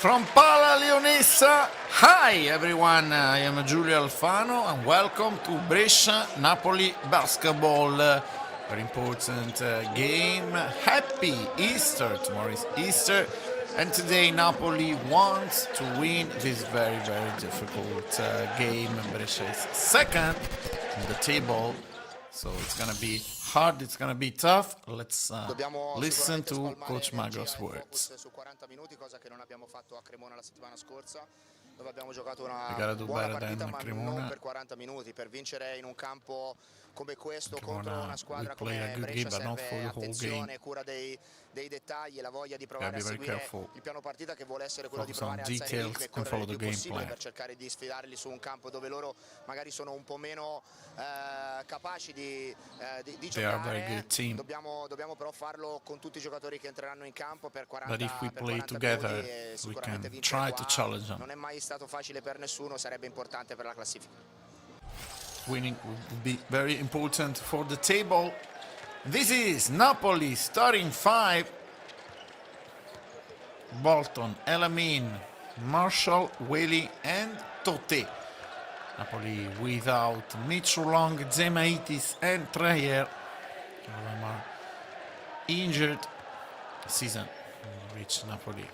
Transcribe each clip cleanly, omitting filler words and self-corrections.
From PalaLeonessa, hi everyone, I am Giulio Alfano and welcome to Brescia Napoli basketball. Very important game. Happy Easter, tomorrow is Easter, and today Napoli wants to win this very difficult game. Brescia is second in the table, so it's gonna be hard, it's gonna be tough. Let's listen to Coach Mago's words. Su 40 minuti, cosa che non abbiamo fatto a Cremona la settimana scorsa, dove abbiamo giocato una do buona better partita, than ma Cremona. non per 40 minuti. Per vincere in un campo come questo Cremona, contro una squadra come Brescia serve attenzione, cura dei dettagli e la voglia di provare a seguire il piano partita, che vuole essere quello di provare a alzare il ritmo e correre il più possibile per cercare di sfidarli su un campo dove loro magari sono un po' meno capaci di giocare. Dobbiamo però farlo con tutti i giocatori che entreranno in campo per 40 minuti e sicuramente vincere qua non è mai stato facile per nessuno, sarebbe importante per la classifica. Winning would be very important for the table. This is Napoli starting five. Bolton, Elamin, Marshall, Whaley and Tote. Napoli without Mitchell Long, 𝗠𝗪𝗧𝗖𝗛 and Treyer. All of them are injured. The season in which Napoli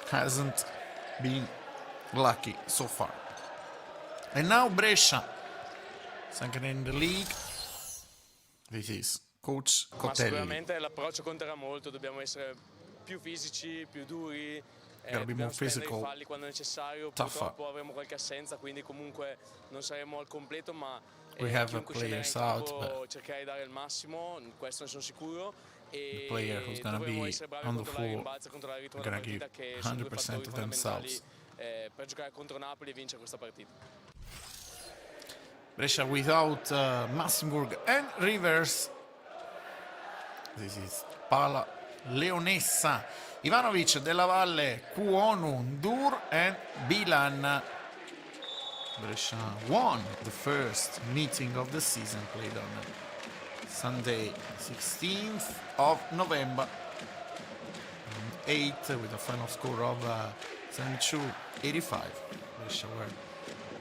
hasn't been lucky so far. And now Brescia, second in the league. This is Coach Cotelli. Sicuramente l'approccio conterà molto, dobbiamo essere più fisici, più duri, dobbiamo spendere i falli quando è necessario. Purtroppo avremo qualche assenza, quindi comunque non saremo al completo, ma chiunque scenderà in campo cercherà di dare il massimo, questo ne sono sicuro. The player who's going to be on the floor are going to give 100% of themselves. Per giocare contro Napoli e vincere questa partita. Brescia without Massenburg and Rivers. This is PalaLeonessa, Ivanovic, Della Valle, Kuonu, Ndur and Bilan. Brescia won the first meeting of the season, played on Sunday 16th of November, 8 with a final score of 72-85. Brescia were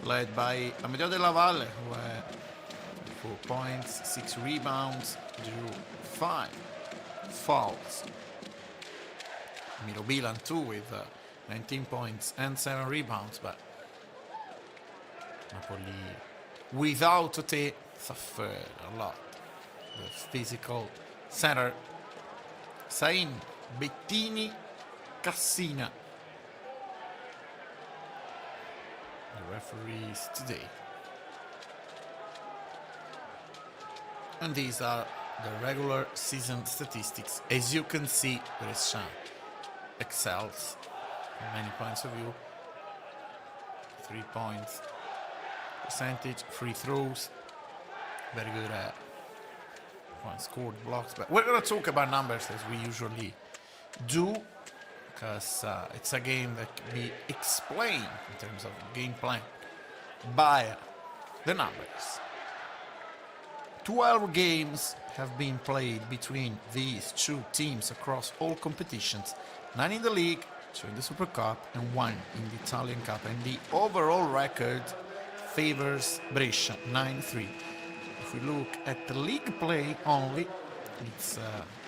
led by Amedeo Della Valle, who had 4 points, 6 rebounds, drew 5 fouls. Miro Bilan too with 19 points and 7 rebounds, but Napoli without Tote suffered a lot. The physical center, Sain, Bettini, Cassina. The referees today. And these are the regular season statistics. As you can see, Brescia excels from many points of view. 3 points percentage, free throws, very good at points scored, blocks. But we're going to talk about numbers as we usually do, because it's a game that can be explained in terms of game plan by the numbers. 12 games have been played between these two teams across all competitions, 9 in the league, 2 in the Super Cup and 1 in the Italian Cup, and the overall record favors Brescia, 9-3. If we look at the league play only, it's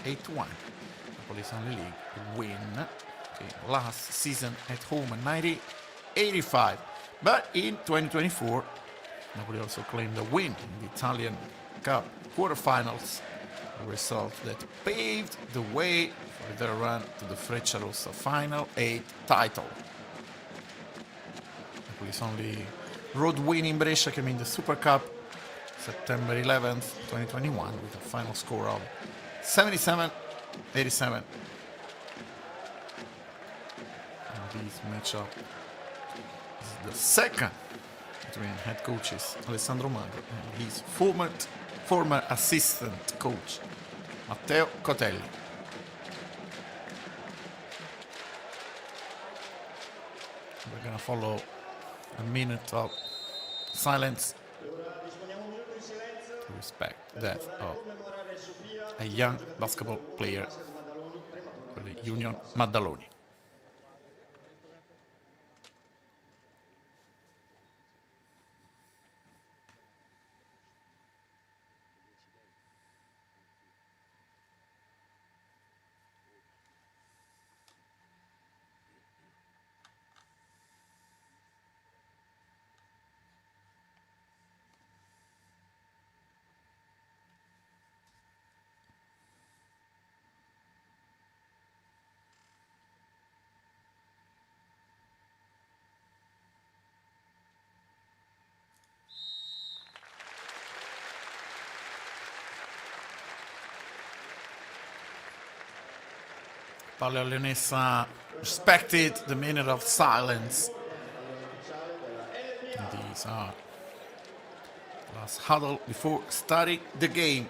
8-1. Napoli's only league win. Okay, last season at home 90-85. But in 2024, Napoli also claimed a win in the Italian Cup quarterfinals, a result that paved the way for their run to the Frecciarossa Final 8 title. Napoli's only road win in Brescia came in the Super Cup September 11th, 2021, with a final score of 77-87. And this matchup is the second between head coaches Alessandro Magro and his former assistant coach Matteo Cotelli. We're gonna follow a minute of silence to respect the death of a young basketball player for the Union Maddaloni. PalaLeonessa respected the minute of silence. And these are last huddle before starting the game.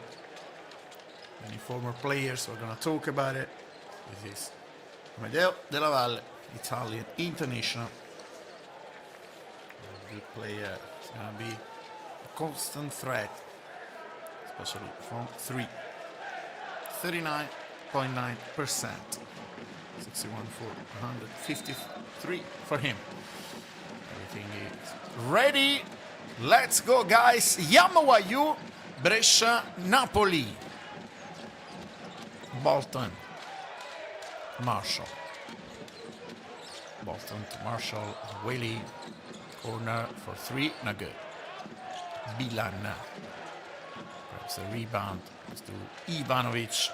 Many former players are going to talk about it. This is Amedeo Della Valle, Italian international. A good player. It's going to be a constant threat, especially from 3. 39.9%. 61 for 153 for him. Everything is ready. Let's go, guys. Yamawayu, Brescia, Napoli. Bolton, Marshall. Bolton to Marshall. Whaley, corner for 3. Not good. Bilan. Perhaps a rebound. Let's do Ivanovic.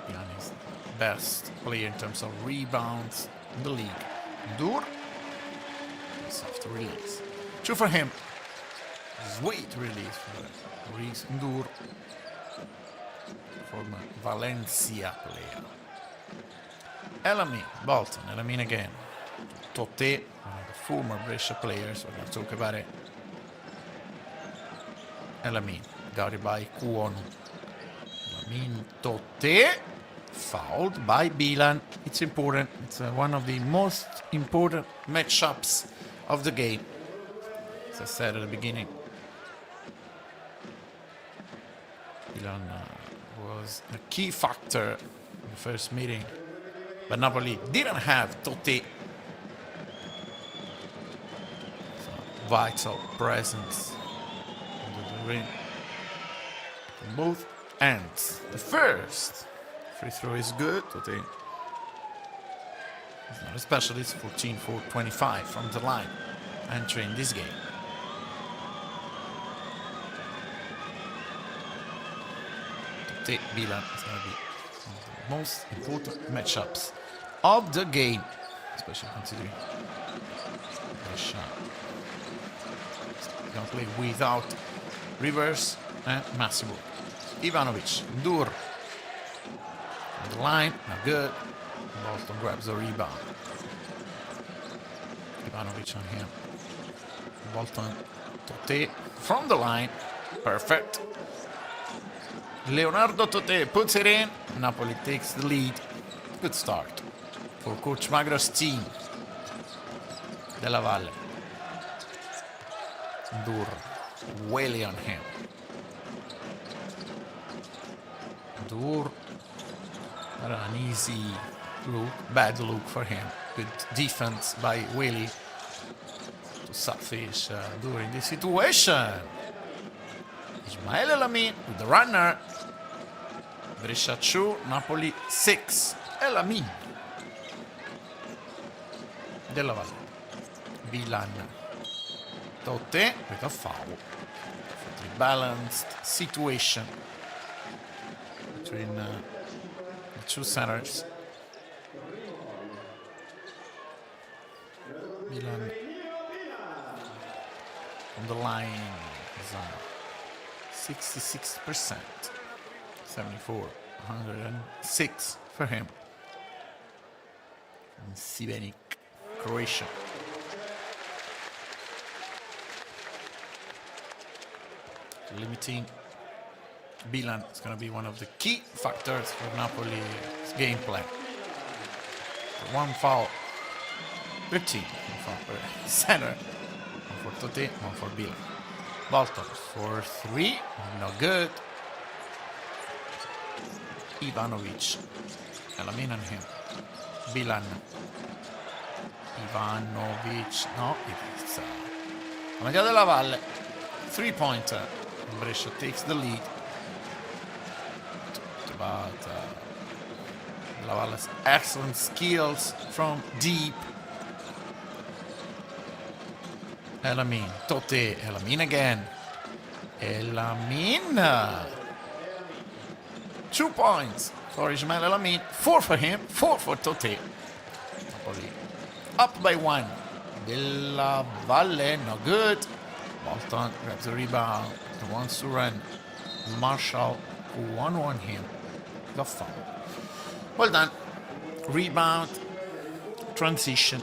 Bilan is the best player in terms of rebounds in the league. Dur. Soft release. 2 for him. Sweet release for Reese Ndur. Former Valencia player. Elamin, Bolton, Elamin again. Totte, one of the former Brescia players, we're going to talk about it. Elamin, guarded by Cuono. Elamin, Totte, fouled by Bilan. It's important. It's one of the most important matchups of the game, as I said at the beginning. Bilan was a key factor in the first meeting, but Napoli didn't have Totti. So, vital presence under the ring from both ends. The first free throw is good. Totti is not a specialist. 14 for 25 from the line entering this game. Bilan is going to be one of the most important matchups of the game, especially considering Brescia is going to play without Rivers and Massimo. Ivanovic, Dur on the line, not good. Bolton grabs the rebound. Ivanovic on him. Bolton, Totte from the line, perfect. Leonardo Totte puts it in. Napoli takes the lead. Good start for Coach Magro's team. Della Valle. Dur. Whaley on him. Dur. Not an easy look. Bad look for him. Good defense by Whaley to subfish during this situation. Ismael Elamin with the runner. Brescia 2, Napoli 6. Elamin. Della Valle. Bilan. Totte with a foul. For the balanced situation between the two centers. Bilan on the line is 66%. 74, 106 for him. And 𝗠𝗛𝗛, Croatia. Limiting Bilan is going to be one of the key factors for Napoli's game plan. One foul, 13 for center, one for Totte, one for Bilan. Bolton for 3, no good. Ivanovic, Elamin on him. Bilan. Ivanovic, no, it's Amedeo Della Valle. 3-pointer. Brescia takes the lead. Talked about Della Valle's excellent skills from deep. Elamin, Totte, Elamin again. Elamin. 2 points for Ismael Elamin. 4 for him, 4 for Totte. Napoli up by 1. Della Valle, no good. Bolton grabs the rebound and wants to run. Marshall, 1-1 him. got fouled. Well done. Rebound. Transition.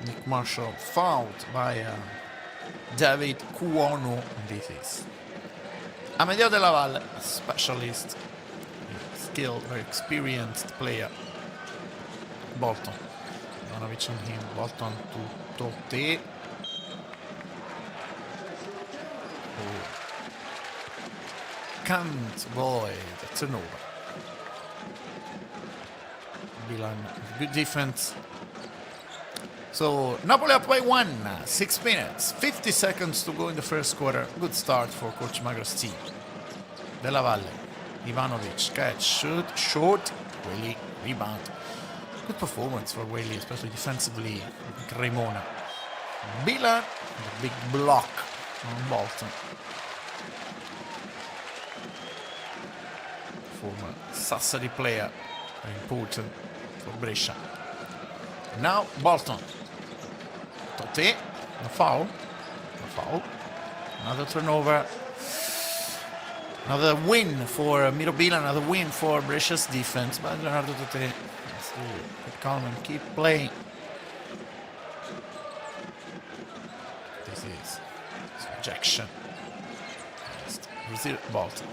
Nick Marshall fouled by David 𝗠𝗔𝗧𝗖𝗛. This is Amedeo Della Valle, a specialist, skilled, very experienced player. Bolton. Ivanovic on him. Bolton to Totti. Can't avoid the turnover. Milan, good defense. So Napoli up by 1, 6 minutes, 50 seconds to go in the first quarter. Good start for Coach Magro's team. Della Valle, Ivanovic, catch, shoot, short, Whaley, rebound. Good performance for Whaley, especially defensively. Cremona. Milan, the big block on Bolton. Former Sassari player, very important for Brescia. Now Bolton. Totti, no foul. No foul. Another turnover. Another win for Milan, another win for Brescia's defense. But Leonardo Totti has to keep calm and keep playing. This is rejection. Brazil, Bolton.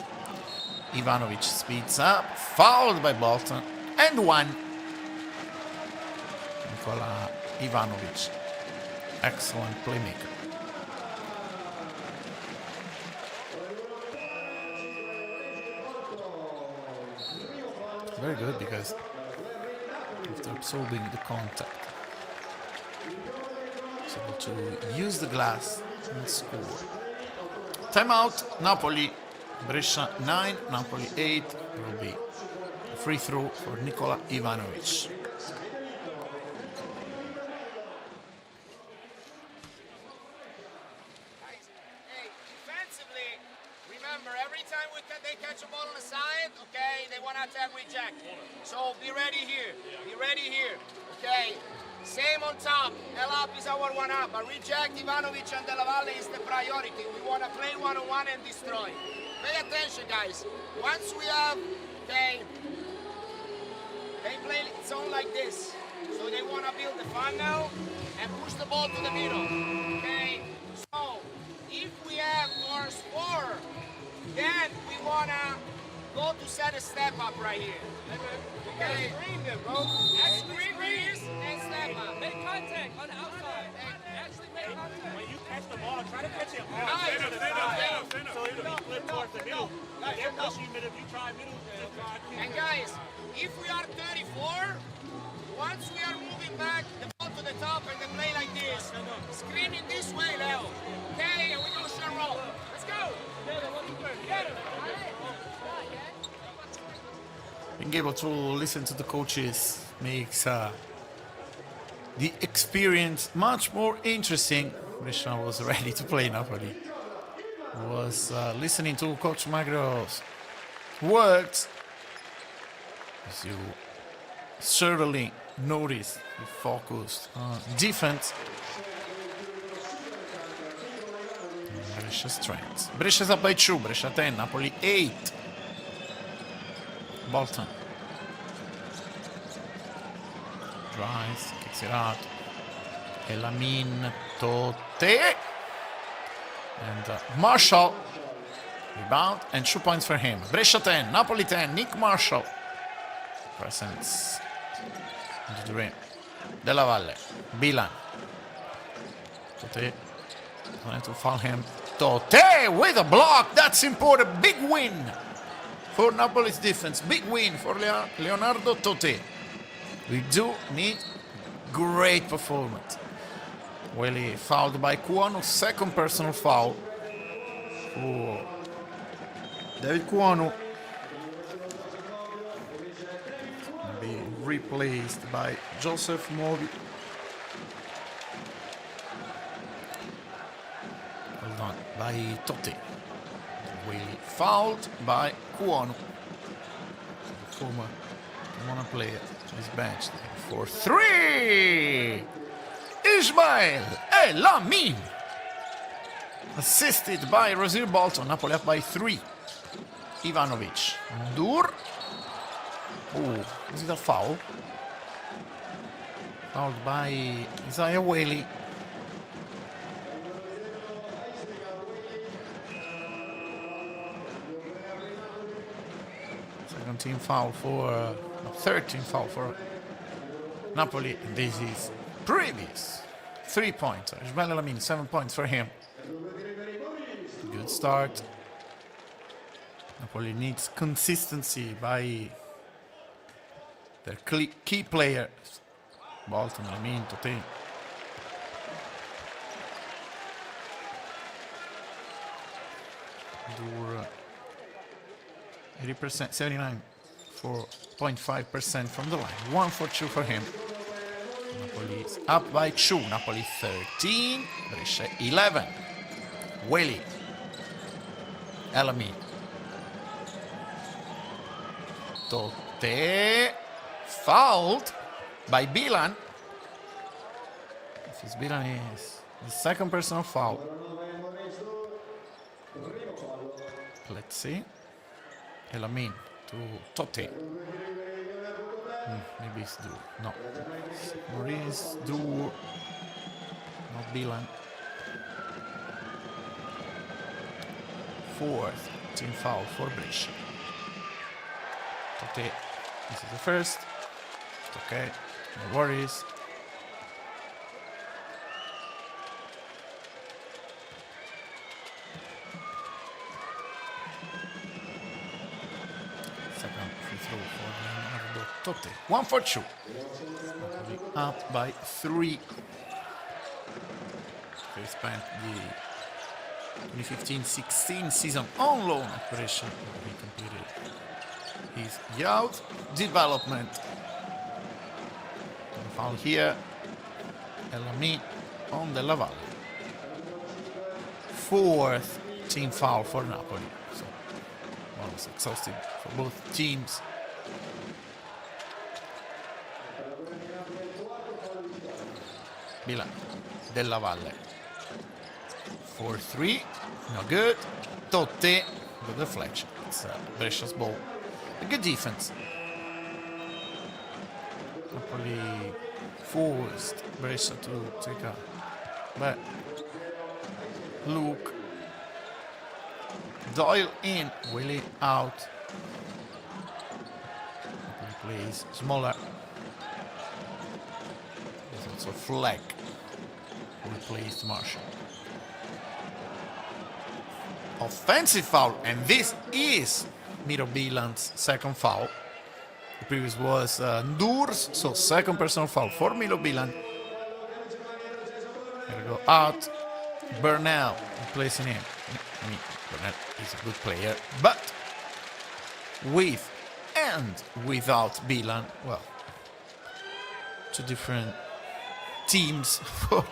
Ivanovic speeds up, fouled by Bolton, and 1. Nikola Ivanovic, excellent playmaker. Very good because after absorbing the contact, he's able to use the glass and score. Timeout, Napoli. Brescia 9, Napoli 8. There will be a free throw for Nikola Ivanovic. They catch a ball on the side, okay, they want to attack reject. So be ready here, okay? Same on top, L up is our one up, but reject Ivanovic and Della Valle is the priority. We want to play one-on-one and destroy. Pay attention, guys. Once we have, okay, they play zone like this. So they want to build the funnel and push the ball to the middle, okay? So if we have more score, then we want to go to set a step up right here. Okay? Screen them, bro. Screen this and step up. Make contact on the outside. Actually make contact. When you catch the ball, try to catch it hard. So it'll be flipped towards the middle. They're pushing middle. If you try middle, and guys, if we are 34, once we are moving back the ball to the top and they play like this, screening this way, Leo. Okay? And we go short roll. Let's go. Being able to listen to the coaches makes the experience much more interesting. Brescia was ready to play Napoli. Was listening to Coach Magro's words. As you certainly noticed, he focused on defense. Brescia's strengths. Brescia's up by 2. Brescia 10, Napoli 8. Bolton. Drives, kicks it out. Elamin, Totti. And Marshall. Rebound and 2 points for him. Brescia 10, Napoli 10. Nick Marshall. Presence into the rim. Della Valle. Bilan. Totti. Trying to foul him. Totti with a block. That's important. Big win for Napoli's defense. Big win for Leonardo Totti. We do need great performance. Whaley fouled by 𝗠𝗔𝗧𝗖𝗛. Second personal foul for David 𝗠𝗔𝗧𝗏. Be replaced by Joseph Movi. Well done by Totti. Whaley fouled by 𝗠𝗠𝗏. The former Cremona player is benched for 3. Ismail Elamin. assisted by Rosir Bolton. Napoli up by 3. Ivanovic. Dur. Oh, is it a foul? Fouled by 𝗖𝗛. Second team foul for... 13 foul for Napoli. And this is previous 3-pointer. Ismail El-Amin, 7 points for him. Good start. Napoli needs consistency by their key players. Bolton, El-Amin, Toté. Dur, 80%, 79.5% from the line. 1 for 2 for him. Napoli is up by 2. Napoli 13, Brescia 11. Weli. El-Amin. Toté. Fouled by Bilan. This Bilan is the second personal foul. Let's see. El-Amin to Toté. Maybe it's Dur. No. Maurice, Dur. Not Bilan. Fourth team foul for Brescia. Toté. This is the first. It's okay. No worries. Second free throw for Leonardo Toté. 1 for 2. Up by 3. They spent the 2015-16 season on loan at Brescia. He completed his youth development. Foul here. El-Amin on Della Valle. Fourth team foul for Napoli. So almost exhausted for both teams. Bilan. Della Valle. 4-3. No good. Toté. The deflection. It's Brescia's ball. A good defense. Napoli forced Brescia to take a back look. Doyle in, Willie out. Napoli plays smaller. There's also Fleck, who replaced Marshall. Offensive foul, and this is Miro Bilan's second foul. The previous was Ndur's, so second personal foul for Milo Bilan. Gotta go out. Bernal replacing him. I mean, Bernal is a good player, but with and without Bilan, well, two different teams for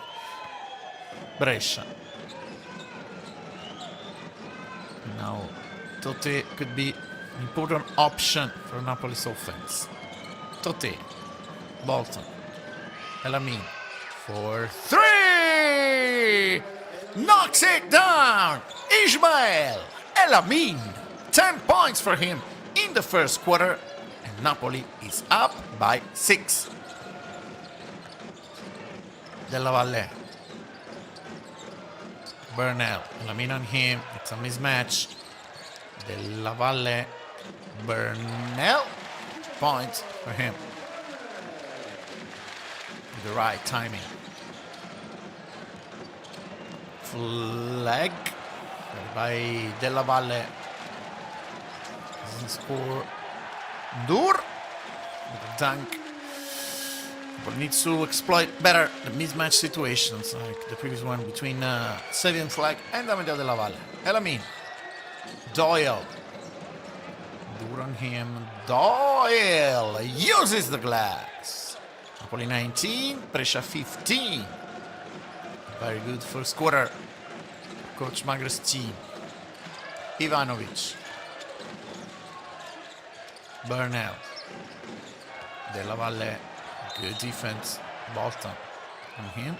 Brescia. Now, Toté could be an important option for Napoli's offense. Toté, Bolton, El-Amin for 3! Knocks it down! Ismail El-Amin! 10 points for him in the first quarter, and Napoli is up by 6. Della Valle. Bernal, El-Amin on him, it's a mismatch. Della Valle, Bernal, points for him. With the right timing. Flag by Della Valle. Doesn't score. Dur with a dunk. But needs to exploit better the mismatch situations like the previous one between Sevian Flag and Amedeo Della Valle. El-Amin. Doyle. Dur on him. Doyle uses the glass. Napoli 19, Brescia 15. Very good first quarter. Coach Magra's team. Ivanovic. Bernal. Della Valle. Good defense. Bolton on him.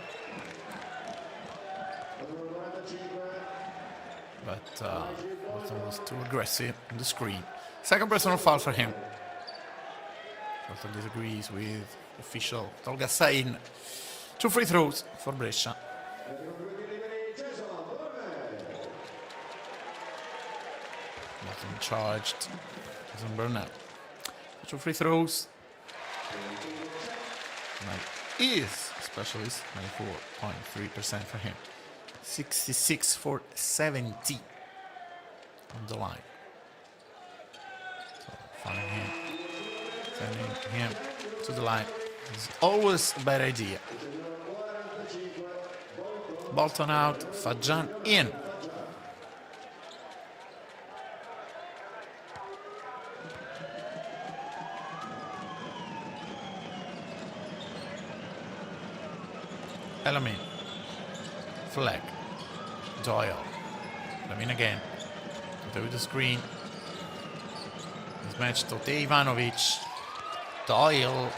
but Bolton was too aggressive on the screen. Second personal foul for him. Bolton disagrees with official 𝗠𝗔𝗧𝗖𝗛. 2 free throws for Brescia. Bolton charged on Burnell. 2 free throws. Is specialist, 94.3% for him. 66 for 70 on the line. So finding him, sending him to the line is always a bad idea. Bolton out, 𝗠𝗔𝗧𝗖𝗛 in. Elamin, flag, Doyle, Elamin again, with the screen, mismatch Tote Ivanovic, Doyle,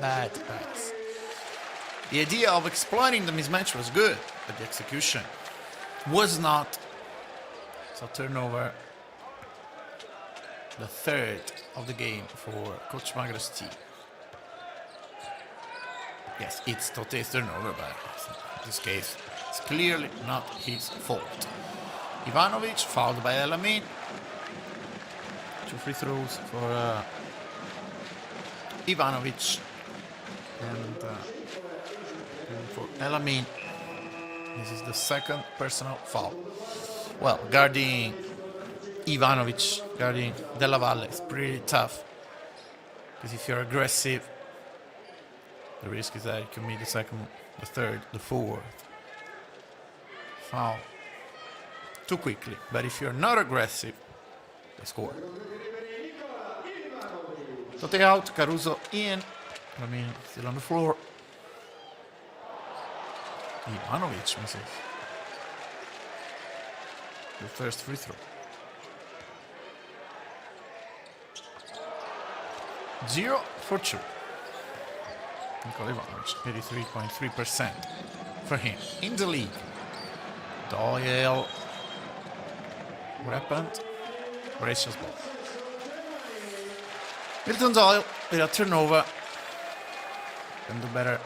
bad pass. The idea of exploiting the mismatch was good, but the execution was not. So turnover, the third of the game for Coach Magra's team. Yes, it's Tote's turnover, but in this case, it's clearly not his fault. Ivanovic, fouled by Elamin. 2 free throws for Ivanovic. And for Elamin, this is the second personal foul. Well, guarding Ivanovic, guarding Della Valle is pretty tough. Because if you're aggressive, the risk is that you commit the second, the third, the fourth foul too quickly. But if you're not aggressive, they score. Tote out, Caruso in. I mean, still on the floor. Ivanovic misses the first free throw. 0 for 2. Nikola Ivanovic, 83.3% for him in the league. Doyle. What happened? Brescia's ball. Milton Doyle with a turnover. Can do better.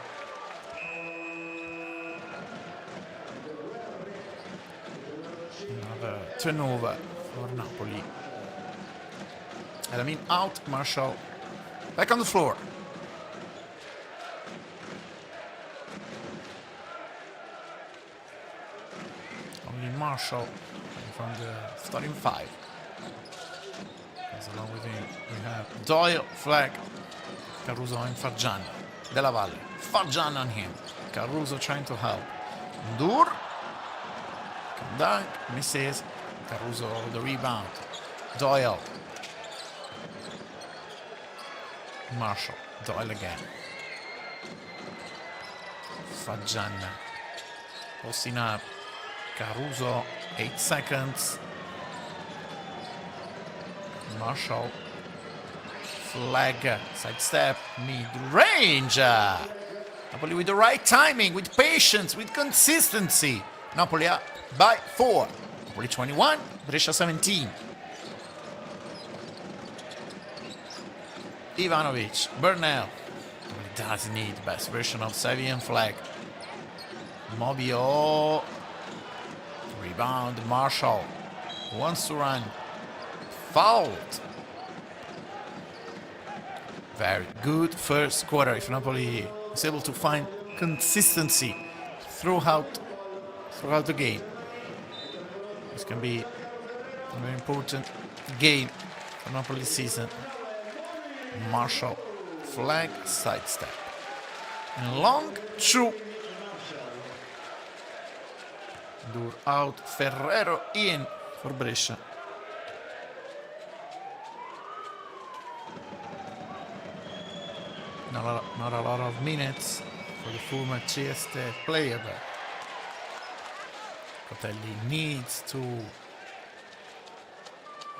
Another turnover for Napoli. Elamin out, Marshall back on the floor. Marshall from the starting 5. As along with him, we have Doyle, flag, Caruso and 𝗠𝗔𝗧𝗖𝗛. Della Valle, 𝗠𝗔𝗧𝗛 on him. Caruso trying to help. Ndur, can dunk, misses. Caruso the rebound. Doyle. Marshall, Doyle again. 𝗠𝗔𝗪 posting up. Caruso, 8 seconds. Marshall, flag, sidestep, mid-range. Napoli with the right timing, with patience, with consistency. Napoli up by 4. Napoli 21, Brescia 17. Ivanovic, Burnell. Napoli does need best version of Sevi and flag. Mobio. Rebound, Marshall wants to run, fouled. Very good first quarter. If Napoli is able to find consistency throughout the game, this can be a very important game for Napoli this season. Marshall, flag, sidestep, and long 2. Ndur out, Ferrero in for Brescia. Not a lot of minutes for the former Trieste player, but Cotelli needs to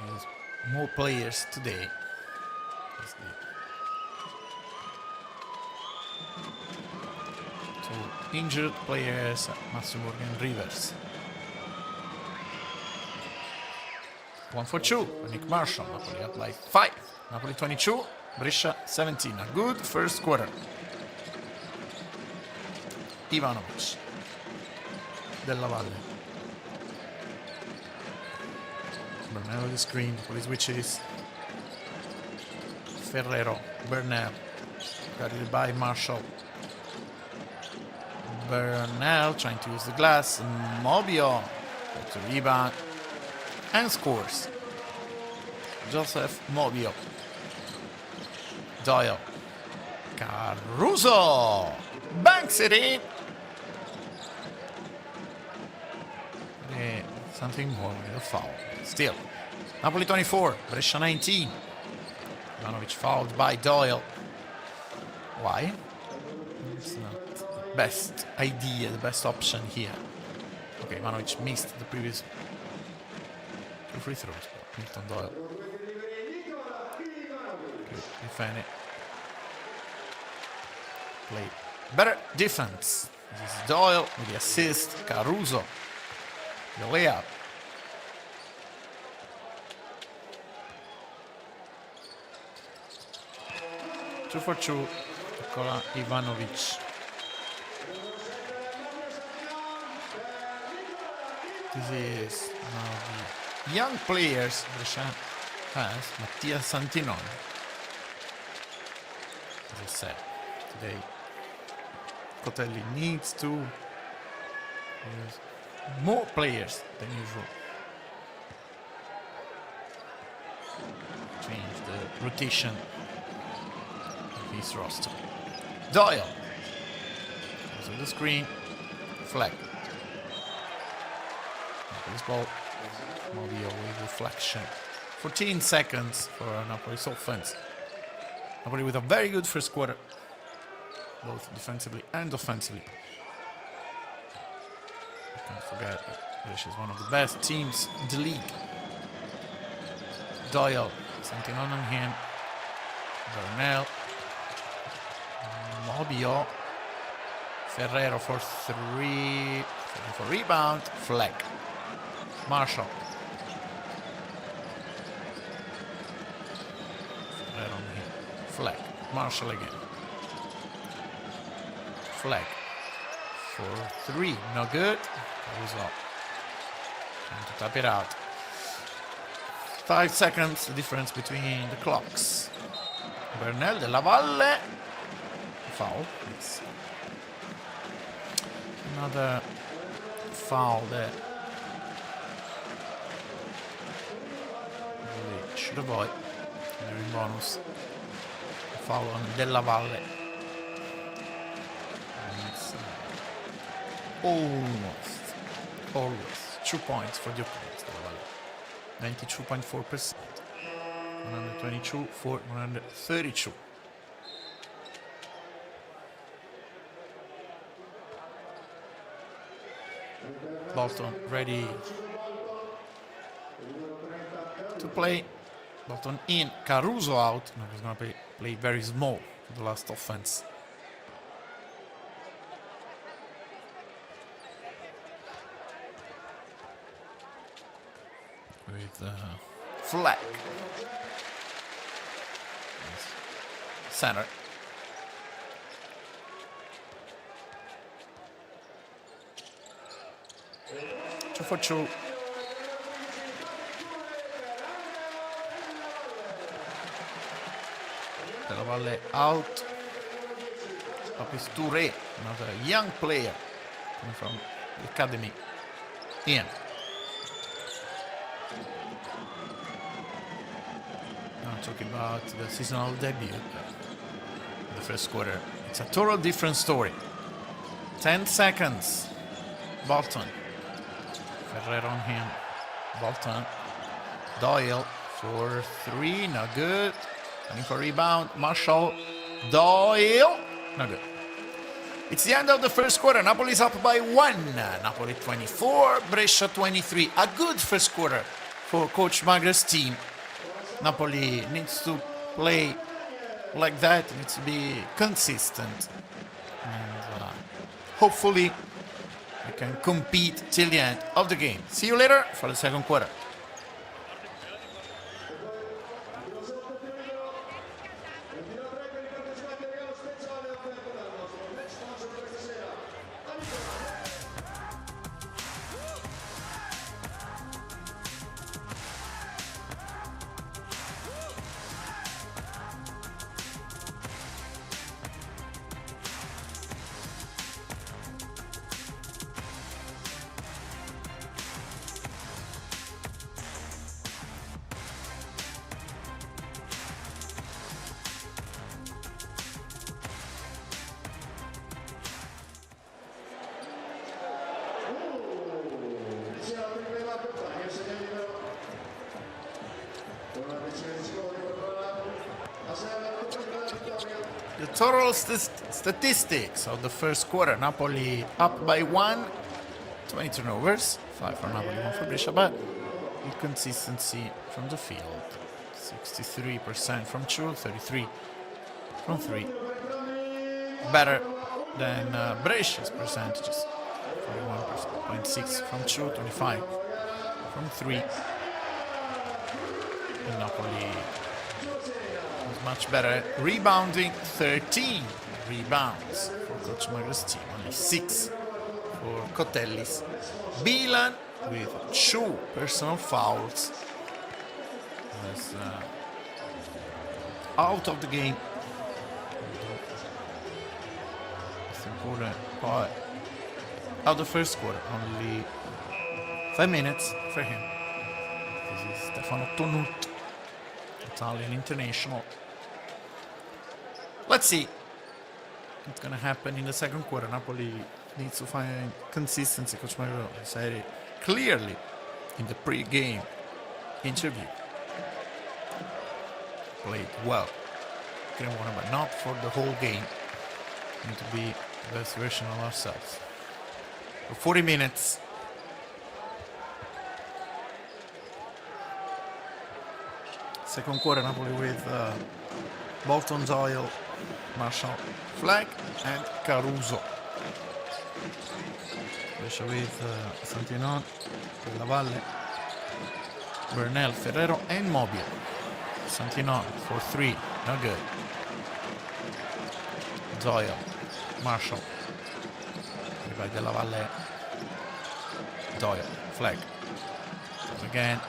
use more players today. Two injured players, Massimo and Rivers. 1 for 2. Nick Marshall. Napoli up by 5. Napoli 22. Brescia 17. A good first quarter. Ivanovic. Della Valle. Bernal on the screen. Napoli switches. Ferrero. Bernal. Guarded by Marshall. Bernal trying to use the glass. Mobio. To rebound. And scores. Joseph Mobio. Doyle. Caruso. Banks it in. Something more with a foul. Still. Napoli 24. Brescia 19. Ivanovic fouled by Doyle. Why? It's not the best idea, the best option here. Okay, Ivanovic missed the previous 2 free throws. Milton Doyle. Good defend it. Play better defense. This is Doyle with the assist. Caruso. The layup. Two for 2. Nikola Ivanovic. This is one of the young players Brescia has, Mattia Santinoni. As I said, today Cotelli needs to use more players than usual. Change the rotation of his roster. Doyle. Goes on the screen. Flag. Napoli's ball. Mobio with reflection. 14 seconds for Napoli's offense. Napoli with a very good first quarter, both defensively and offensively. Can't forget that Brescia is one of the best teams in the league. Doyle, something on him. Bernal. Mobio. Ferrero for 3. For rebound. Flag. Marshall. Ferrero on him. Flag. Marshall again. Flag. For 3. No good. Caruso. Trying to tap it out. 5 seconds, the difference between the clocks. Bernal della Valle. Foul. Yes. Another foul there. Really should avoid. They're in bonus. Foul on Della Valle. Almost 2 points for the opponents. 92.4%. 122 for 132. Bolton ready to play. Bolton in. Caruso out. Now he's going to play very small for the last offense. With Fleck. Center. Two for 2. Della Valle out. Up is Touré, another young player coming from the academy. In. Now talking about the seasonal debut. The first quarter. It's a total different story. 10 seconds. Bolton. Ferrero on him. Bolton. Doyle for 3. No good. Running for rebound. Marshall. Doyle. No good. It's the end of the first quarter. Napoli's up by 1. Napoli 24. Brescia 23. A good first quarter for Coach Magra's team. Napoli needs to play like that. Needs to be consistent. And hopefully we can compete till the end of the game. See you later for the second quarter. the total statistics of the first quarter. Napoli up by 1, 20 turnovers, 5 for Napoli, 1 for Brescia, but inconsistency from the field. 63% from 2, 33 from 3. Better than Brescia's percentages. 41.6 from 2, 25 from 3. And Napoli was much better at rebounding. 13 rebounds for Coach Magra's team, only 6 for Cotelli's. Milan with 2 personal fouls was out of the game. Out of the first quarter, only 5 minutes for him. This is Stefano Tonut, Italian international. Let's see what's going to happen in the second quarter. Napoli needs to find consistency. Coach Mario said it clearly in the pre-game interview. Played well, but not for the whole game. We need to be the best version of ourselves. For 40 minutes. Second quarter, Napoli with Bolton, Doyle, Marshall, Flag, and Caruso. Brescia with Santinon, Della Valle, Bernal, Ferrero, and Mobile. Santinon for 3, no good. Doyle, Marshall, by Della Valle, Doyle, Flag. Again.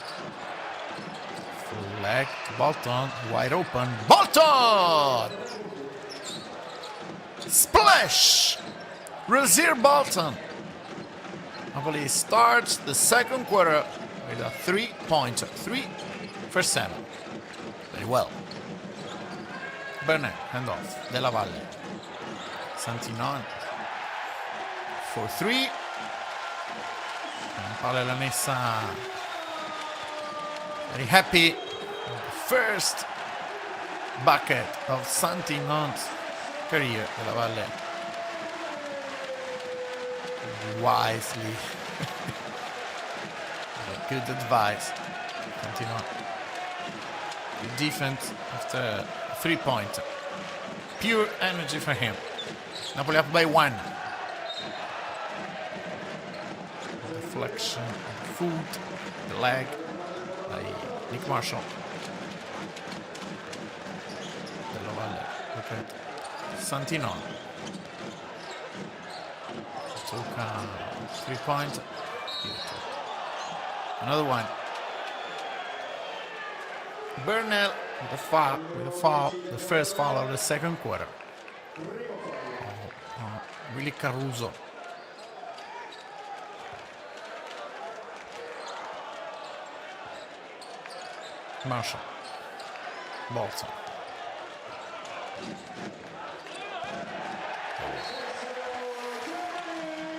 Flag to Bolton, wide open. Bolton! Splash! Rozier Bolton. Napoli starts the second quarter with a 3-pointer. 3 for 7. Very well. Bernal, handoff. Della Valle. Santinon for 3. And PalaLeonessa very happy with the first bucket of Santinon's career. Della Valle wisely. Good advice. Santinon. Good defense after a 3-pointer. Pure energy for him. Napoli up by 1. Deflection of foot, the leg by Nick Marshall. Della Valle, look at Santinon. Took a 3-point. Another one. Bernal with a foul, the first foul of the second quarter. Really Caruso. Marshall. Bolton.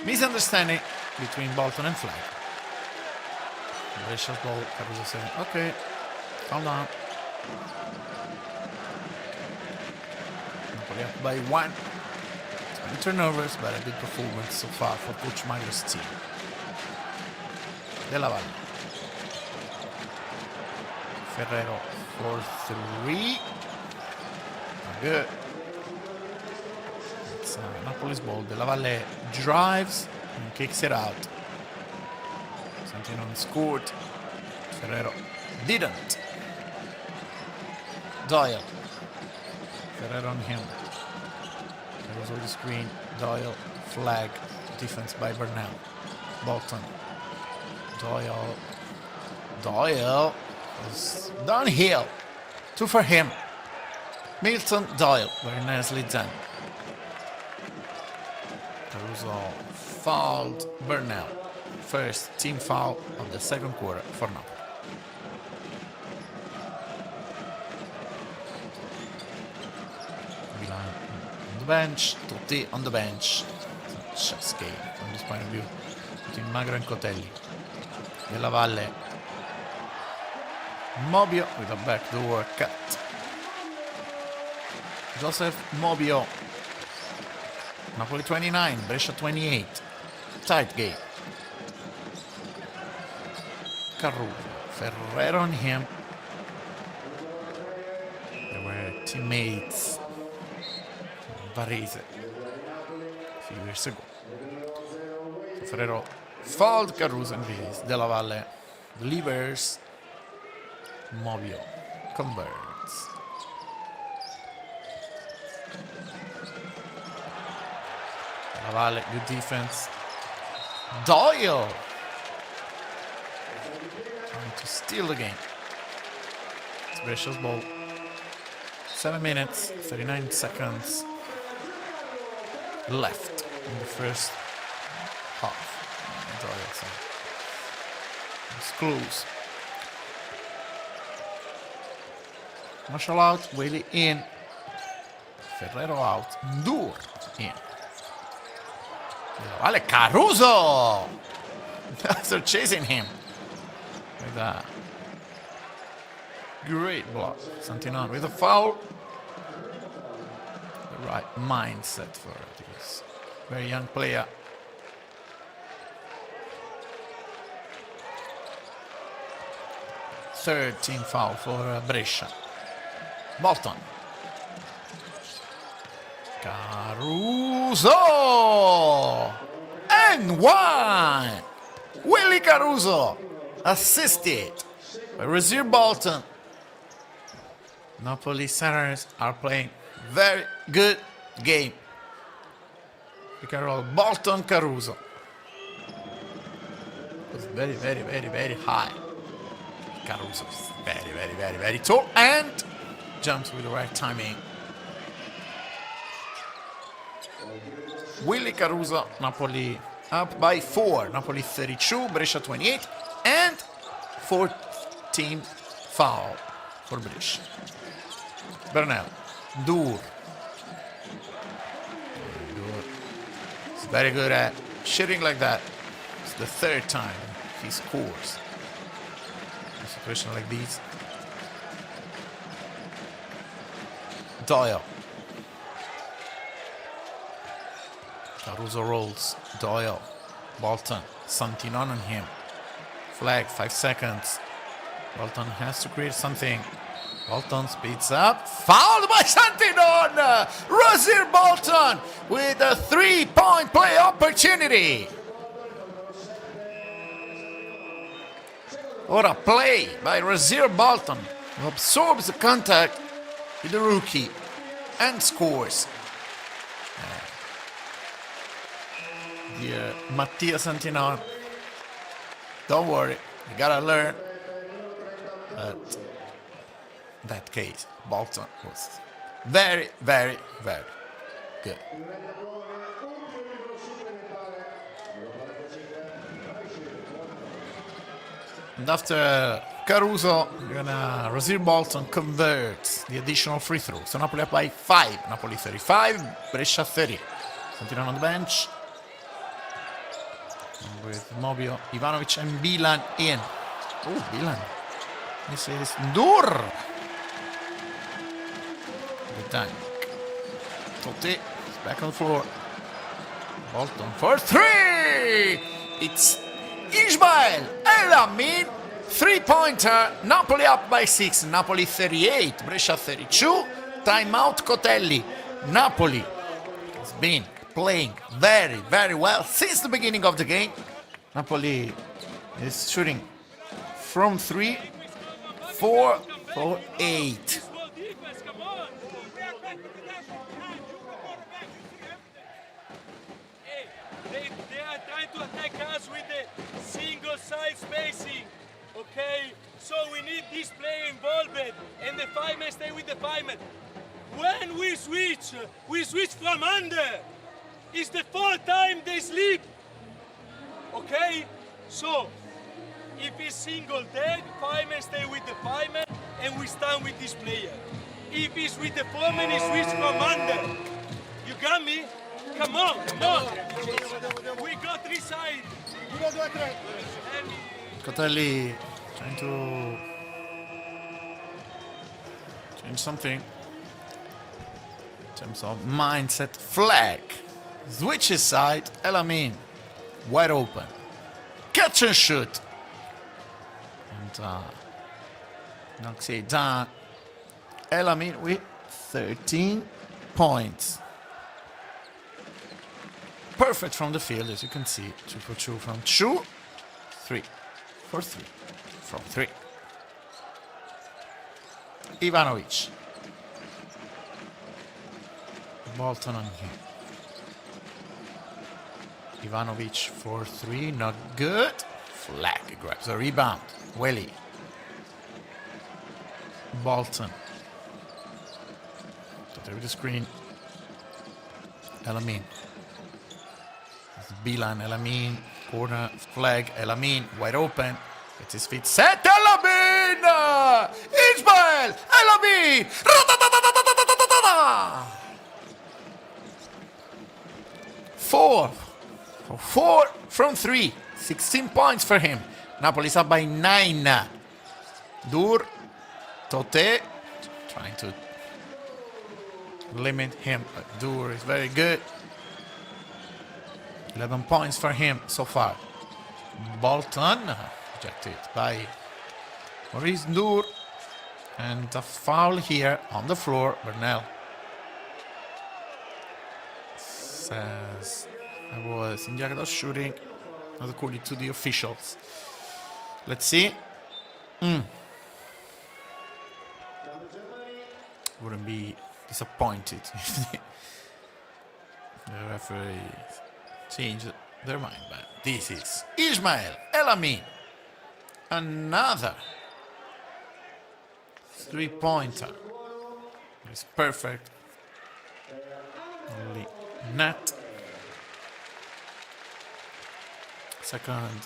Misunderstanding between Bolton and Flag. Brescia's ball. Caruso saying, okay, calm down. Napoli up by 1. 20 turnovers, but a good performance so far for Coach Magra's team. Della Valle. Ferrero for 3. Good. It's Napoli's ball. Della Valle drives and kicks it out. Santinon scored. Ferrero didn't. Doyle. Ferrero on him. There was all the screen. Doyle. Flag. Defense by Bernal. Bolton. Doyle. Doyle. Was downhill. 2 for him. Milton Doyle. Very nicely done. Caruso fouled Bernal. First team foul of the second quarter for Napoli. Milan on the bench. Totti on the bench. Chess game from this point of view between Magra and Cotelli. Della Valle. Mobio with a backdoor cut. Joseph Mobio. Napoli 29, Brescia 28. Tight game. Caruso. Ferrero on him. They were teammates. Varese. A few years ago. Ferrero fouled Caruso and release. Della Valle delivers. Mobio converts. Della Valle, good defense. Doyle trying to steal the game. It's Brescia's ball. 7 minutes, 39 seconds left in the first half. Doyle side. It's close. Marshall out, Whaley in. Ferrero out. Ndur in. Della Valle, Caruso! They're chasing him. With a great block. Santinon with a foul. The right mindset for this very young player. Third team foul for Brescia. Bolton. Caruso! And one! Willie Caruso assisted by Rasir Bolton. Napoli centers are playing very good game. Pick and roll. Bolton Caruso. It's very, very, very, very high. Caruso is very, very, very, very tall and jumps with the right timing. Willie Caruso, Napoli up by 4. Napoli 32, Brescia 28, and 14 foul for Brescia. Bernal, Dur. He's very good at shooting like that. It's the third time he scores. In a situation like these. Doyle. Caruso rolls. Doyle. Bolton. Santinon on him. Flag, 5 seconds. Bolton has to create something. Bolton speeds up. Fouled by Santinon! Rasir Bolton with a 3-point play opportunity. What a play by Rasir Bolton, who absorbs the contact with the rookie and scores. Mattia Santinon. Don't worry, you gotta learn. But in that case, Bolton was very, very, very good. And after Caruso, Rasir Bolton converts the additional free throw. So Napoli up by 5. Napoli 35, Brescia 30. Santinon on the bench. And with Mobio, Ivanovic and Bilan in. Oh, Bilan. This is Ndur. Good time. Totti is back on the floor. Bolton for 3. It's Ismail El Amin. 3-pointer. Napoli up by 6. Napoli 38. Brescia 32. Timeout Cotelli. Napoli has been playing very, very well since the beginning of the game. Napoli is shooting from 3, 4 for 8. They are trying to attack us with the single side spacing. Okay, so we need this player involved, and the firemen stay with the firemen. When we switch from under. It's the 4th time they sleep. Okay, so if it's single dead, firemen stay with the firemen, and we stand with this player. If it's with the foreman, he switch from under. You got me? Come on, come on. We got 3 sides. Cotelli trying to change something. terms of mindset. Flag. Switches side. 𝗠𝗛𝗓. Wide open. Catch and shoot. And knocks it down. 𝗠𝗛𝗓 with 13 points. Perfect from the field, as you can see. 2 for 2 from 2. 3 for 3 from 3. Ivanovic. Bolton on here. Ivanovic for 3, not good. Flag grabs a rebound. Welly. Bolton. With the screen. 𝗠𝗛𝗓. Bilan, 𝗠𝗛𝗓. Corner, flag, 𝗠𝗛𝗓. Wide open. Gets his feet set. 𝗠𝗛𝗓! Ismail! 𝗠𝗛𝗓! 4 from 3. 16 points for him. Napoli's up by 9. Dur. Tote. Trying to limit him. But Dur is very good. 11 points for him so far. Bolton. Rejected by Maurice Dur. And a foul here on the floor. Bernal says I was in the act of shooting, not according to the officials. Let's see. Wouldn't be disappointed if the referee changed their mind, but this is Ismail 𝗠𝗛𝗓. Another 3-pointer. It's perfect. Only net. Second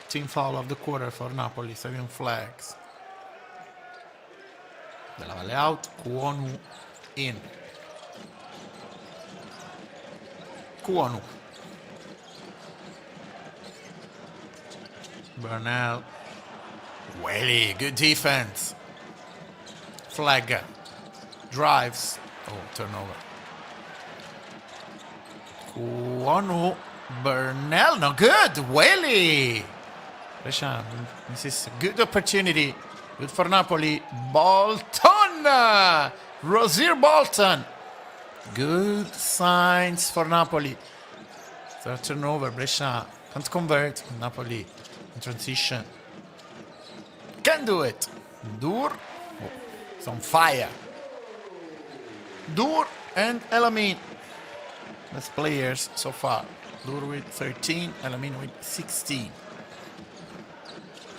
team foul of the quarter for Napoli. 7 flags. Della Valle out. Kuonu in. Kuonu. Bernal. Welly. Good defense. Flag. Drives. Oh, turnover. Kuonu. Bernal. No good. Welly. Brescia. This is a good opportunity. Good for Napoli. Bolton. Rosier Bolton. Good signs for Napoli. Third turnover. Brescia can't convert. Napoli in transition. Can do it. Dur. Oh, it's on fire. Dur and 𝗠𝗛𝗓. Best players so far. Dur with 13. 𝗠𝗛𝗓 with 16.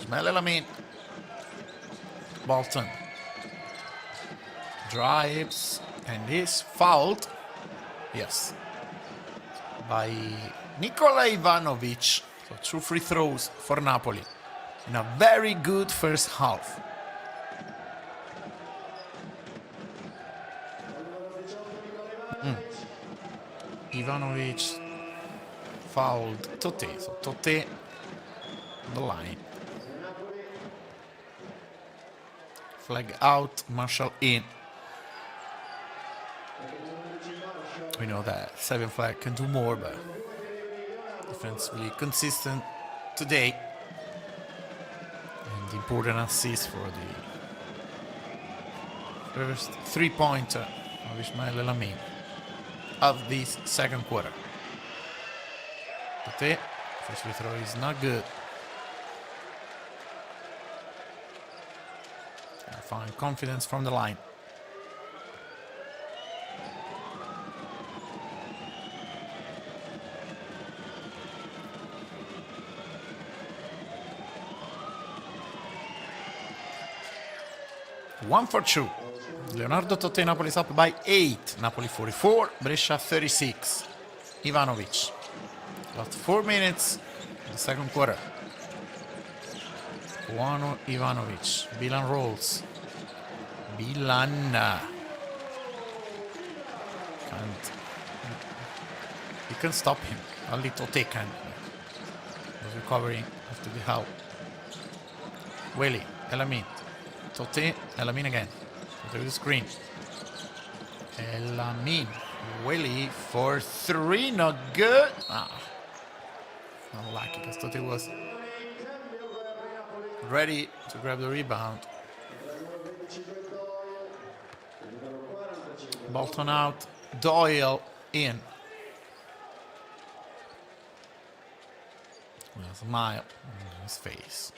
Smell 𝗠𝗛𝗓. Bolton drives and is fouled. Yes. By Nikola Ivanovic. So 2 free throws for Napoli in a very good first half. Ivanovic fouled Tote. So Tote on the line. Flag out, Marshall in. We know that 7 flag can do more, but defensively consistent today. And important assist for the first 3-pointer of Ismail 𝗠𝗛𝗓 of this second quarter. Tote, first free throw is not good. Find confidence from the line. One for 2. Leonardo Tote. Napoli is up by 8. Napoli 44. Brescia 36. Ivanovic. Last 4 minutes in the second quarter. Kuonu Ivanovic. Bilan rolls. Bilan. You can stop him. Only Tote can. Was recovering after the help. Welly. 𝗠𝗛𝗓. Tote. 𝗠𝗛𝗓 again. Tote with the screen. Elamin. Willie for 3, not good. Unlucky, because Totti was ready to grab the rebound. Bolton out, Doyle in. With a smile on his face.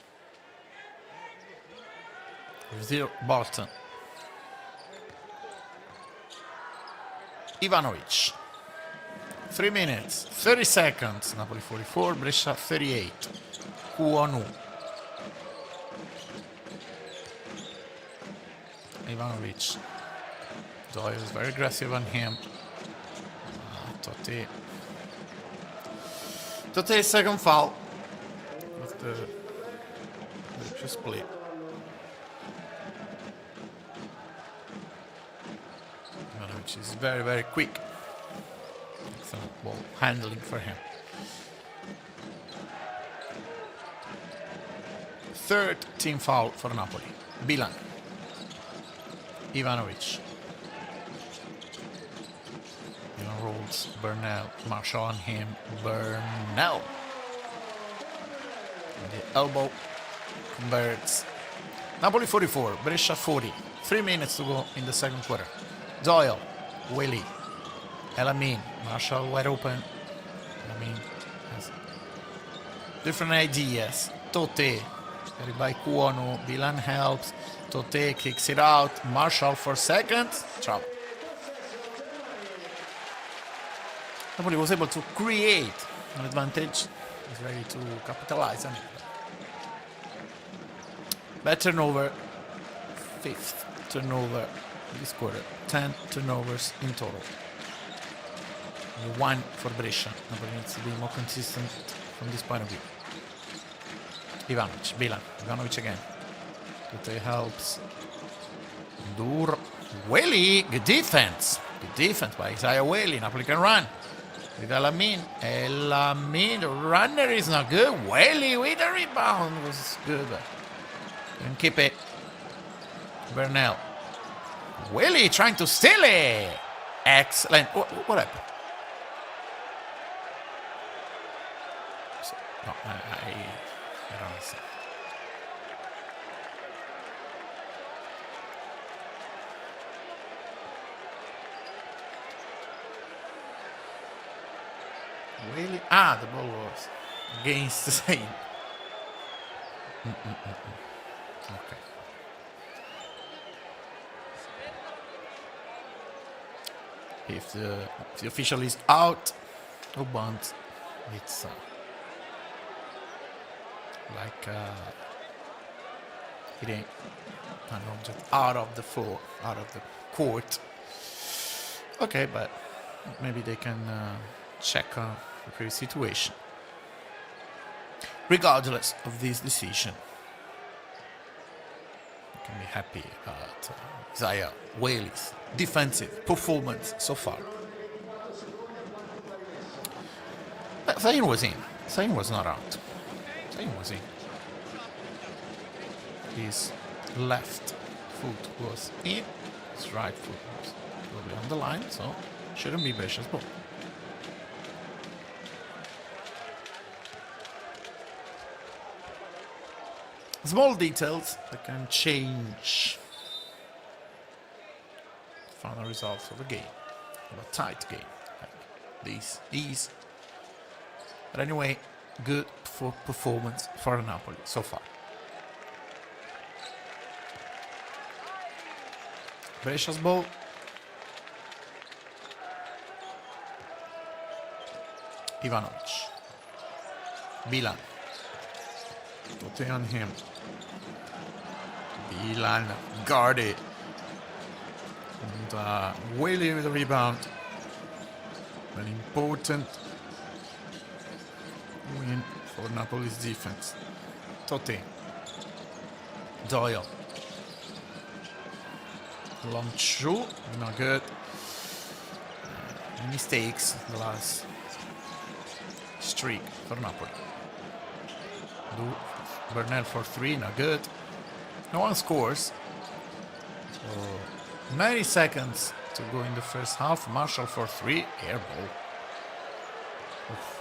Zero Bolton. Ivanovic. 3 minutes, 30 seconds. Napoli 44, Brescia 38. 𝗠𝗔𝗧𝗖𝗛. Ivanovic. Doyle is very aggressive on him. Totti. Totti's second foul. With the split. Ivanovic is very, very quick. Excellent ball handling for him. Third team foul for Napoli. Bilan. Ivanovic. Bilan rolls. Bernal. Marshall on him. Bernal. The elbow converts. Napoli 44. Brescia 40. 3 minutes to go in the second quarter. Doyle. Willie. Elamin. Marshall wide open. Elamin has different ideas. Totti. Carried by 𝗠𝗔𝗧𝗖𝗛. Bilan helps. Totti kicks it out. Marshall for seconds. Trouble. Napoli was able to create an advantage. He's ready to capitalize on it. Bad turnover. 5th turnover this quarter. 10 turnovers in total. 1 for Brescia. Napoli needs to be more consistent from this point of view. Ivanovic, Bilan, Ivanovic again. Totti helps. Dur. Willie, good defense. Good defense by Isaiah Willie. Napoli can run. With Elamin. Elamin, the runner is not good. Willie with a rebound was good. Can keep it. Bernal. Willie trying to steal it. Excellent. What happened? No, I don't understand. Really? The ball was against the same. Okay. If the official is out of bounds, it's like hitting an object out of the floor, out of the court. Okay, but maybe they can check the previous situation. Regardless of this decision, you can be happy about Isaiah Willie's defensive performance so far. Zayn was in. Zayn was not out. Zayn was in. His left foot was in. His right foot was probably on the line, so shouldn't be Brescia's ball. Small details that can change the final results of a game, of a tight game like these. But anyway, good for performance for Napoli so far. Brescia's ball. Ivanovic. Bilan. Totti on him. Bilan guarded. And Willie with the rebound. An important win for Napoli's defense. Totti. Doyle. Long shoot. Not good. Mistakes the last streak for Napoli. Bernal for 3, not good. No one scores. So 90 seconds to go in the first half. Marshall for 3, air ball. Oof.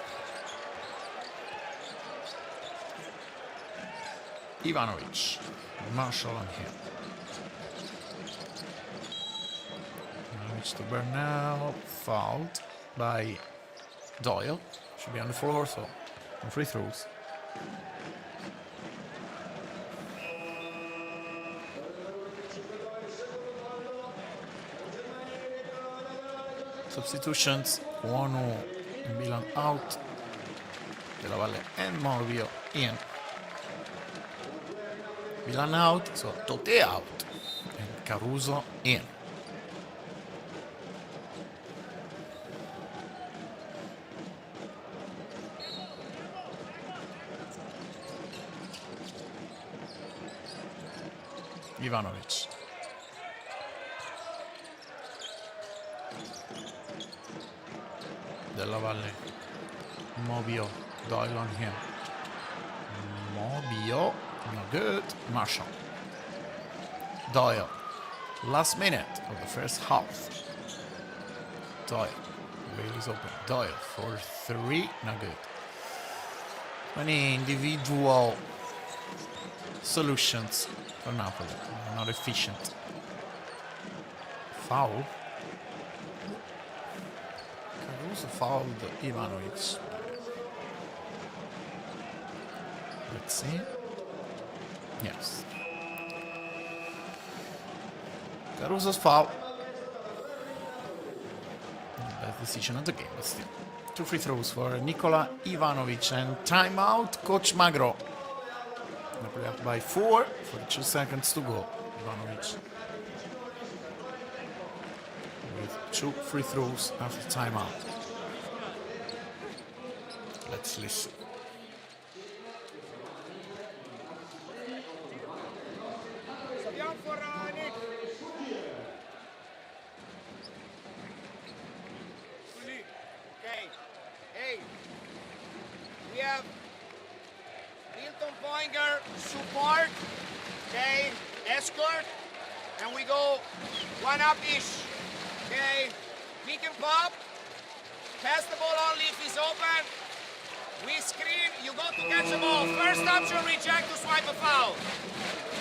Ivanovic, Marshall on him. Ivanovic to Bernal, fouled by Doyle. Should be on the floor, so no free throws. Substitutions, Buono and Milan out, Della Valle and Morvio in. Milan out, so Tote out, and Caruso in. Ivanovic. Della Valle. Mobio. Doyle on him. Mobio. No good. Marshall. Doyle. Last minute of the first half. Doyle. Wheel is open. Doyle for 3. No good. Many individual solutions for Napoli. Not efficient. Foul. Caruso fouled Ivanovic. Let's see. Yes. Caruso's foul. Best decision of the game, but still. 2 free throws for Nikola Ivanovic and timeout, Coach Magro. Napoli up by 4, 42 seconds to go. Ivanovic with 2 free throws after timeout. Let's listen. Support, okay, escort, and we go 1 up-ish, okay, pick and pop, pass the ball only if it's open, we screen, you go to catch the ball, first option reject to swipe a foul,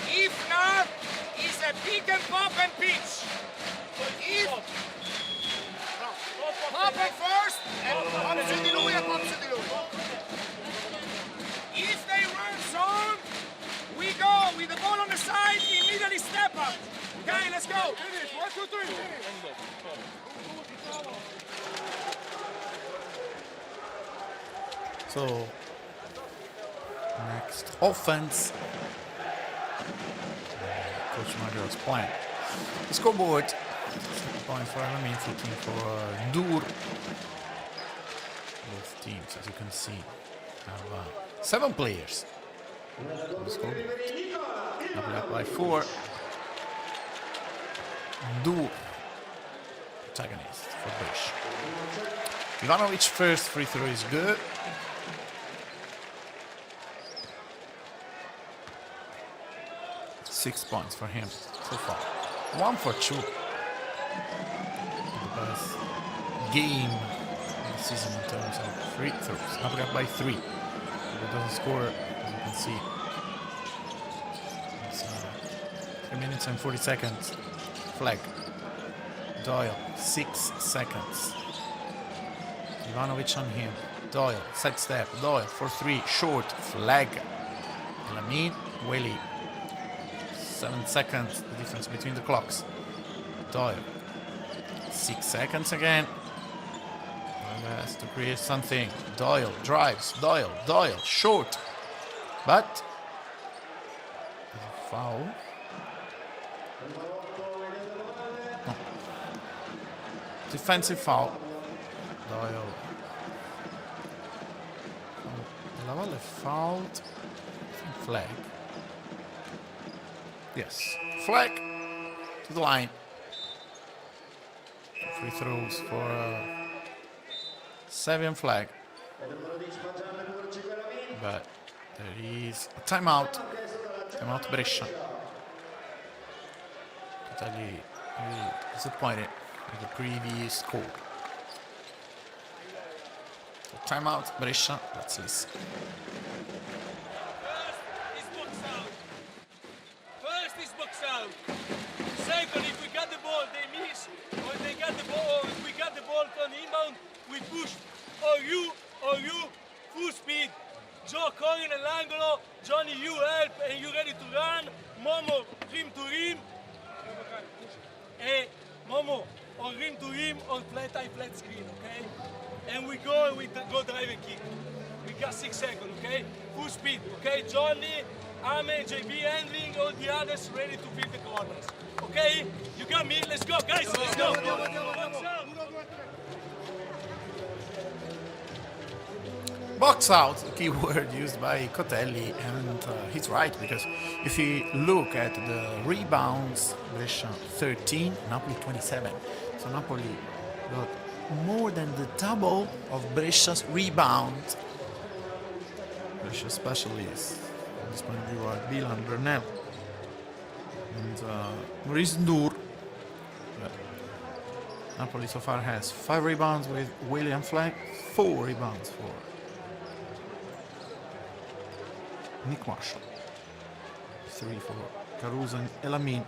if not, it's a pick and pop and pitch, if, pop it first, and pop su di lui e pop su di lui. If they run zone, we go with the ball on the side, immediately step up. Okay, let's go. 1, 2, 3. So, next offense. Coach Magro's plan. The scoreboard. 6 points for Alamin, looking for Dur. Both teams, as you can see, have 7 players. On the scoreboard. Napoli up by 4. Dur, protagonist for Brescia. Ivanovic first free throw is good. Six points for him so far. 1 for 2. The best game of the season in terms of free throws. Napoli up by 3. If it doesn't score, as you can see, it's 3 minutes and 40 seconds. Flag. Doyle, 6 seconds. Ivanovic on him. Doyle, side step. Doyle for 3, short, flag. Alamin, Willie. 7 seconds, the difference between the clocks. Doyle, 6 seconds again. And has to create something. Doyle drives. Doyle, short. But foul. No. Defensive foul. Doyle. Della Valle fouled. Flag. Yes. Flag to the line. Free throws for 7 flag. But there is a timeout. Timeout Brescia. Totally really disappointed with the previous score. So timeout, Brescia. Let's listen. First is box out. Second, if we got the ball, they miss. Or they got the ball, or if we got the ball on inbound, we push. Or you, full speed. Joe calling all'angolo. Johnny, you help, and you ready to run. Momo, rim to rim. Hey, Momo, on rim to rim, on flat screen, okay? And we go drive and kick. We got 6 seconds, okay? Full speed, okay? Johnny, Ame, JB handling, all the others ready to fill the corners. Okay? You got me? Let's go, guys! Let's go! Box out, the key word used by Cotelli, and he's right, because if you look at the rebounds, Brescia 13, Napoli 27. So Napoli got more than the double of Brescia's rebound. Brescia specialists at this point of view are Bilan, Bernal, and Maurice Ndour. Napoli so far has 5 rebounds with William Fleck, 4 rebounds for Nick Marshall, 3 for Caruso and Elamin,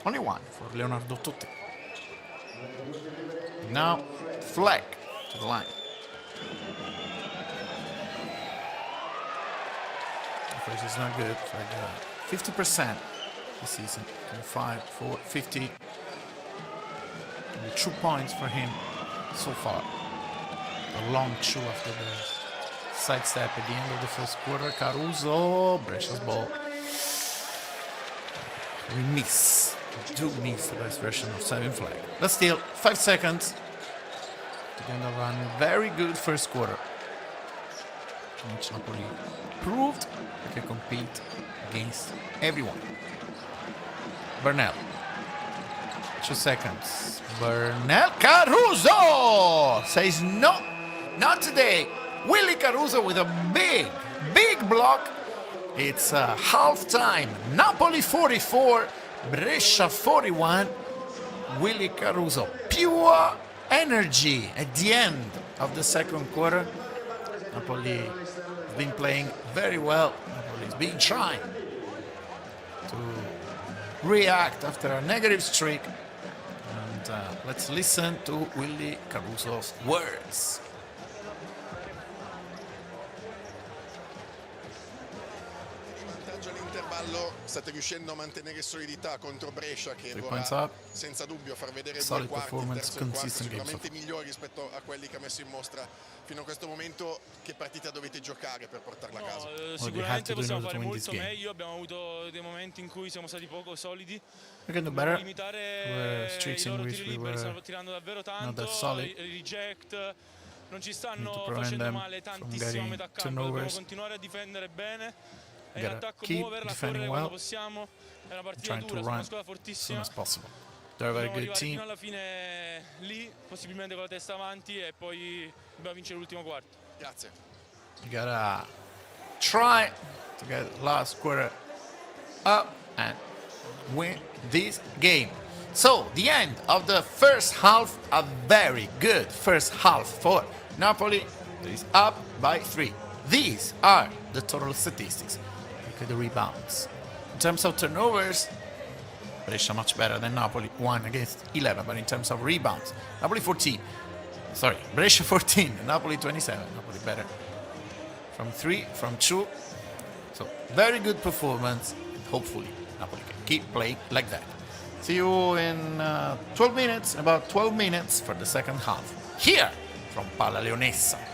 only 1 for Leonardo Totti. Now Fleck to the line. The first is not good. Fleck 50% this season, 25 for 50. The 2 points for him so far. The long 2 after the sidestep at the end of the first quarter. Caruso, Brescia's ball. We do miss the best version of 7 Fleck. But still, 5 seconds to end of a very good first quarter, in which Napoli proved they can compete against everyone. Bernal. 2 seconds. Bernal. Caruso says no, not today. Willy Caruso with a big block. It's half-time. Napoli 44, Brescia 41. Willy Caruso, pure energy at the end of the second quarter. Napoli has been playing very well. Napoli has been trying to react after a negative streak. And let's listen to Willy Caruso's words. State riuscendo a mantenere solidità contro Brescia, che vorrà senza dubbio far vedere 2 quarti, il terzo e quarto sicuramente migliori rispetto a quelli che ha messo in mostra fino a questo momento. Che partita dovete giocare per portarla a casa? Sicuramente possiamo fare molto meglio. Abbiamo avuto dei momenti in cui siamo stati poco solidi. Dobbiamo limitare i loro tiri liberi, stanno tirando davvero tanto. I reject non ci stanno facendo male tantissimo a metà campo. Dobbiamo continuare a difendere bene. In attacco muoverla, correre quando possiamo. È una partita dura, sono una squadra fortissima. Dobbiamo arrivare fino alla fine lì, possibilmente con la testa avanti, e poi dobbiamo vincere l'ultimo quarto. Grazie. You gotta try to get last quarter up and win this game. So, the end of the first half, a very good first half for Napoli. It is up by 3. These are the total statistics. Look at the rebounds. In terms of turnovers, Brescia much better than Napoli, 1 against 11. But in terms of rebounds, Brescia 14, Napoli 27. Napoli better from 3, from 2. So very good performance. And hopefully Napoli can keep playing like that. See you in 12 minutes, about 12 minutes for the second half. Here from PalaLeonessa.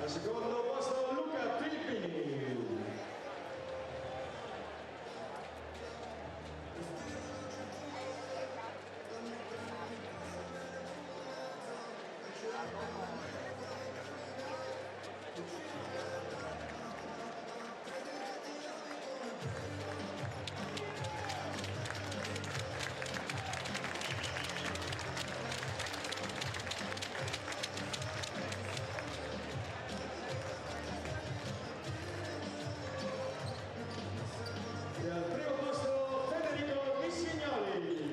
Al secondo posto Luca Filippini. E al primo posto Federico Vissignoli.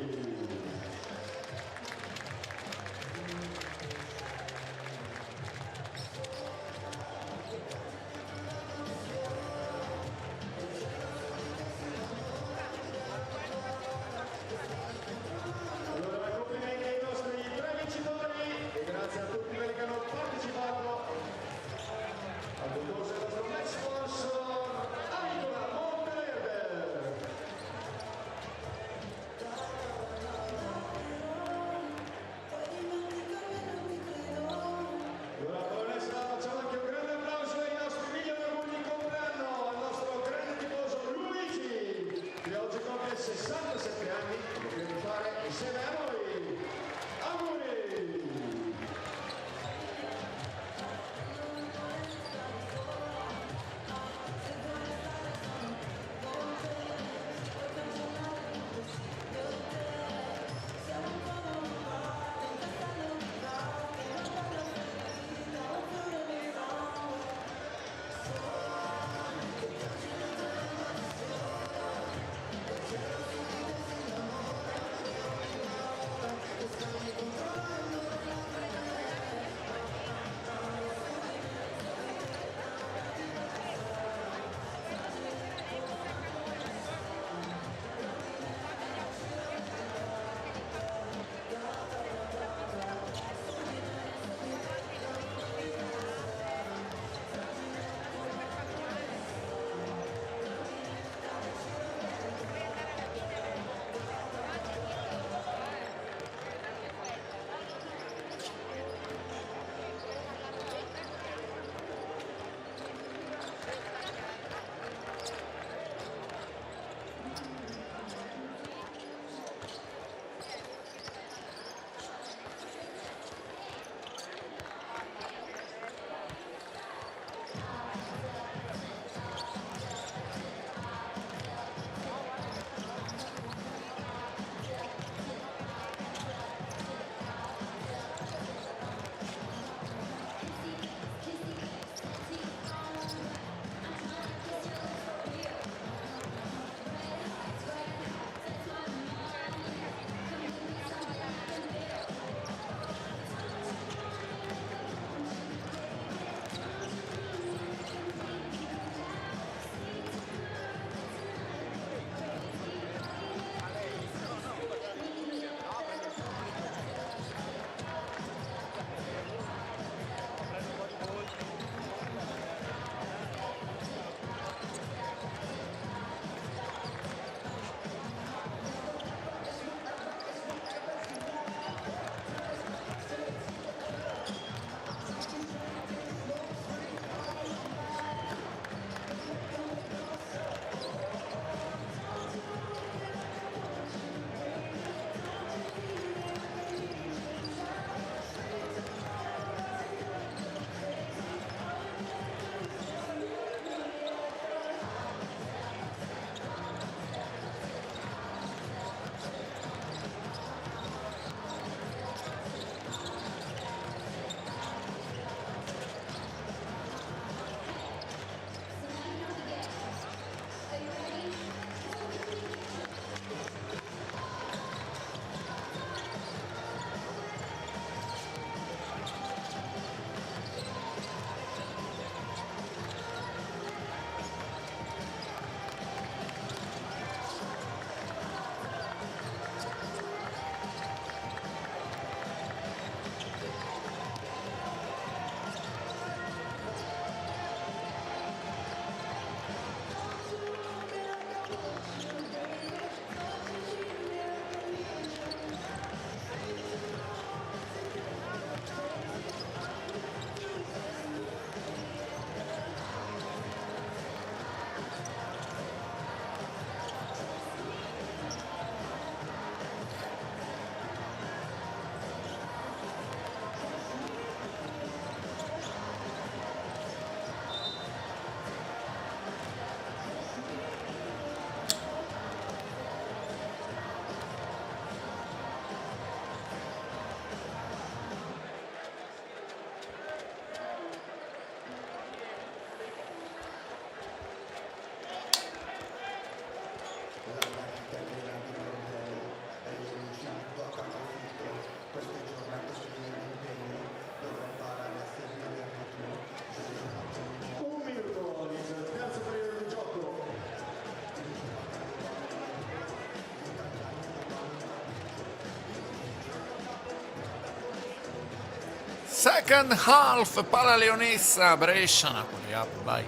second half, PalaLeonessa Brescia, Napoli up by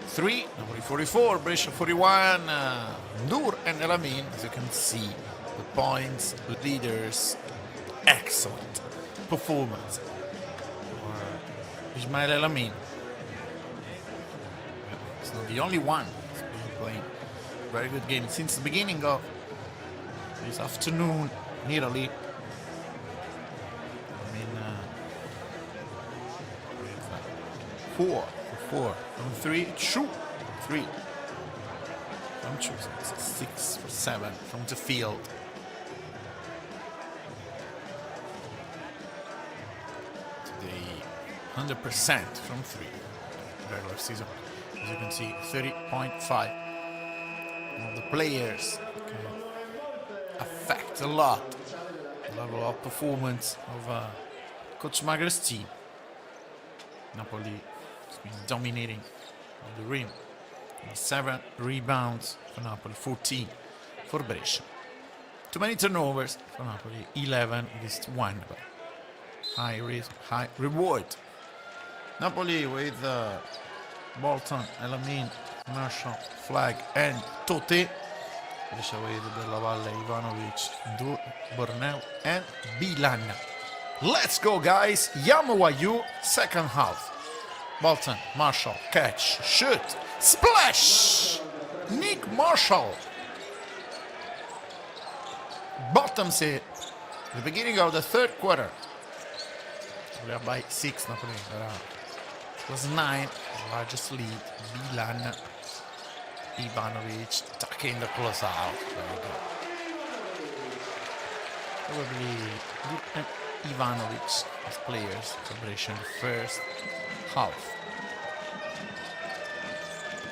3, Napoli 44, Brescia 41, 𝗠𝗔𝗧𝗖𝗛 and El Amin, as you can see, the points leaders, excellent performance for Ismail El Amin. It's not the only one who's been playing very good game since the beginning of this afternoon in Italy. I mean, 4 for 4 from 3, 2 3 from 2, so it's 6 for 7 from the field. Today, 100% from 3 regular season. As you can see, 30.5 of the players can affect a lot the level of performance of Coach Magra's team. Napoli has been dominating the rim. 7 rebounds for Napoli, 14 for Brescia. Too many turnovers for Napoli, 11 against 1. But high risk, high reward. Napoli with Bolton, El Amin, Marshall, Flag, and Tote. Brescia with Della Valle, Ivanovic, Bornell, and Bilan. Let's go, guys. Yamawayu, second half. Bolton, Marshall, catch, shoot, splash! Nick Marshall bottoms it. The beginning of the third quarter. We are by 6, Napoli. It was 9, the largest lead. Bilan, Ivanovic, tucking the close out. Very good. Probably Ivanovic as players celebration the first half.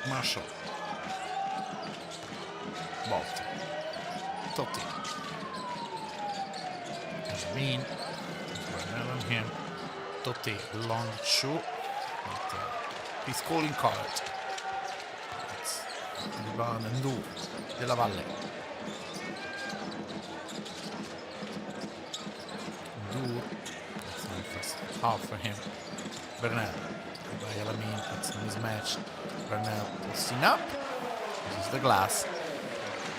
Marshall, Bolton, Totti, Jasmine, Bornell on him, Totti long shoe, he's calling card. It's Liban and 𝗠𝗔𝗧𝗖𝗛, Della Valle. That's the first half for him. Bernal, by El Amin, it's a mismatch. Bernal posting up, uses the glass.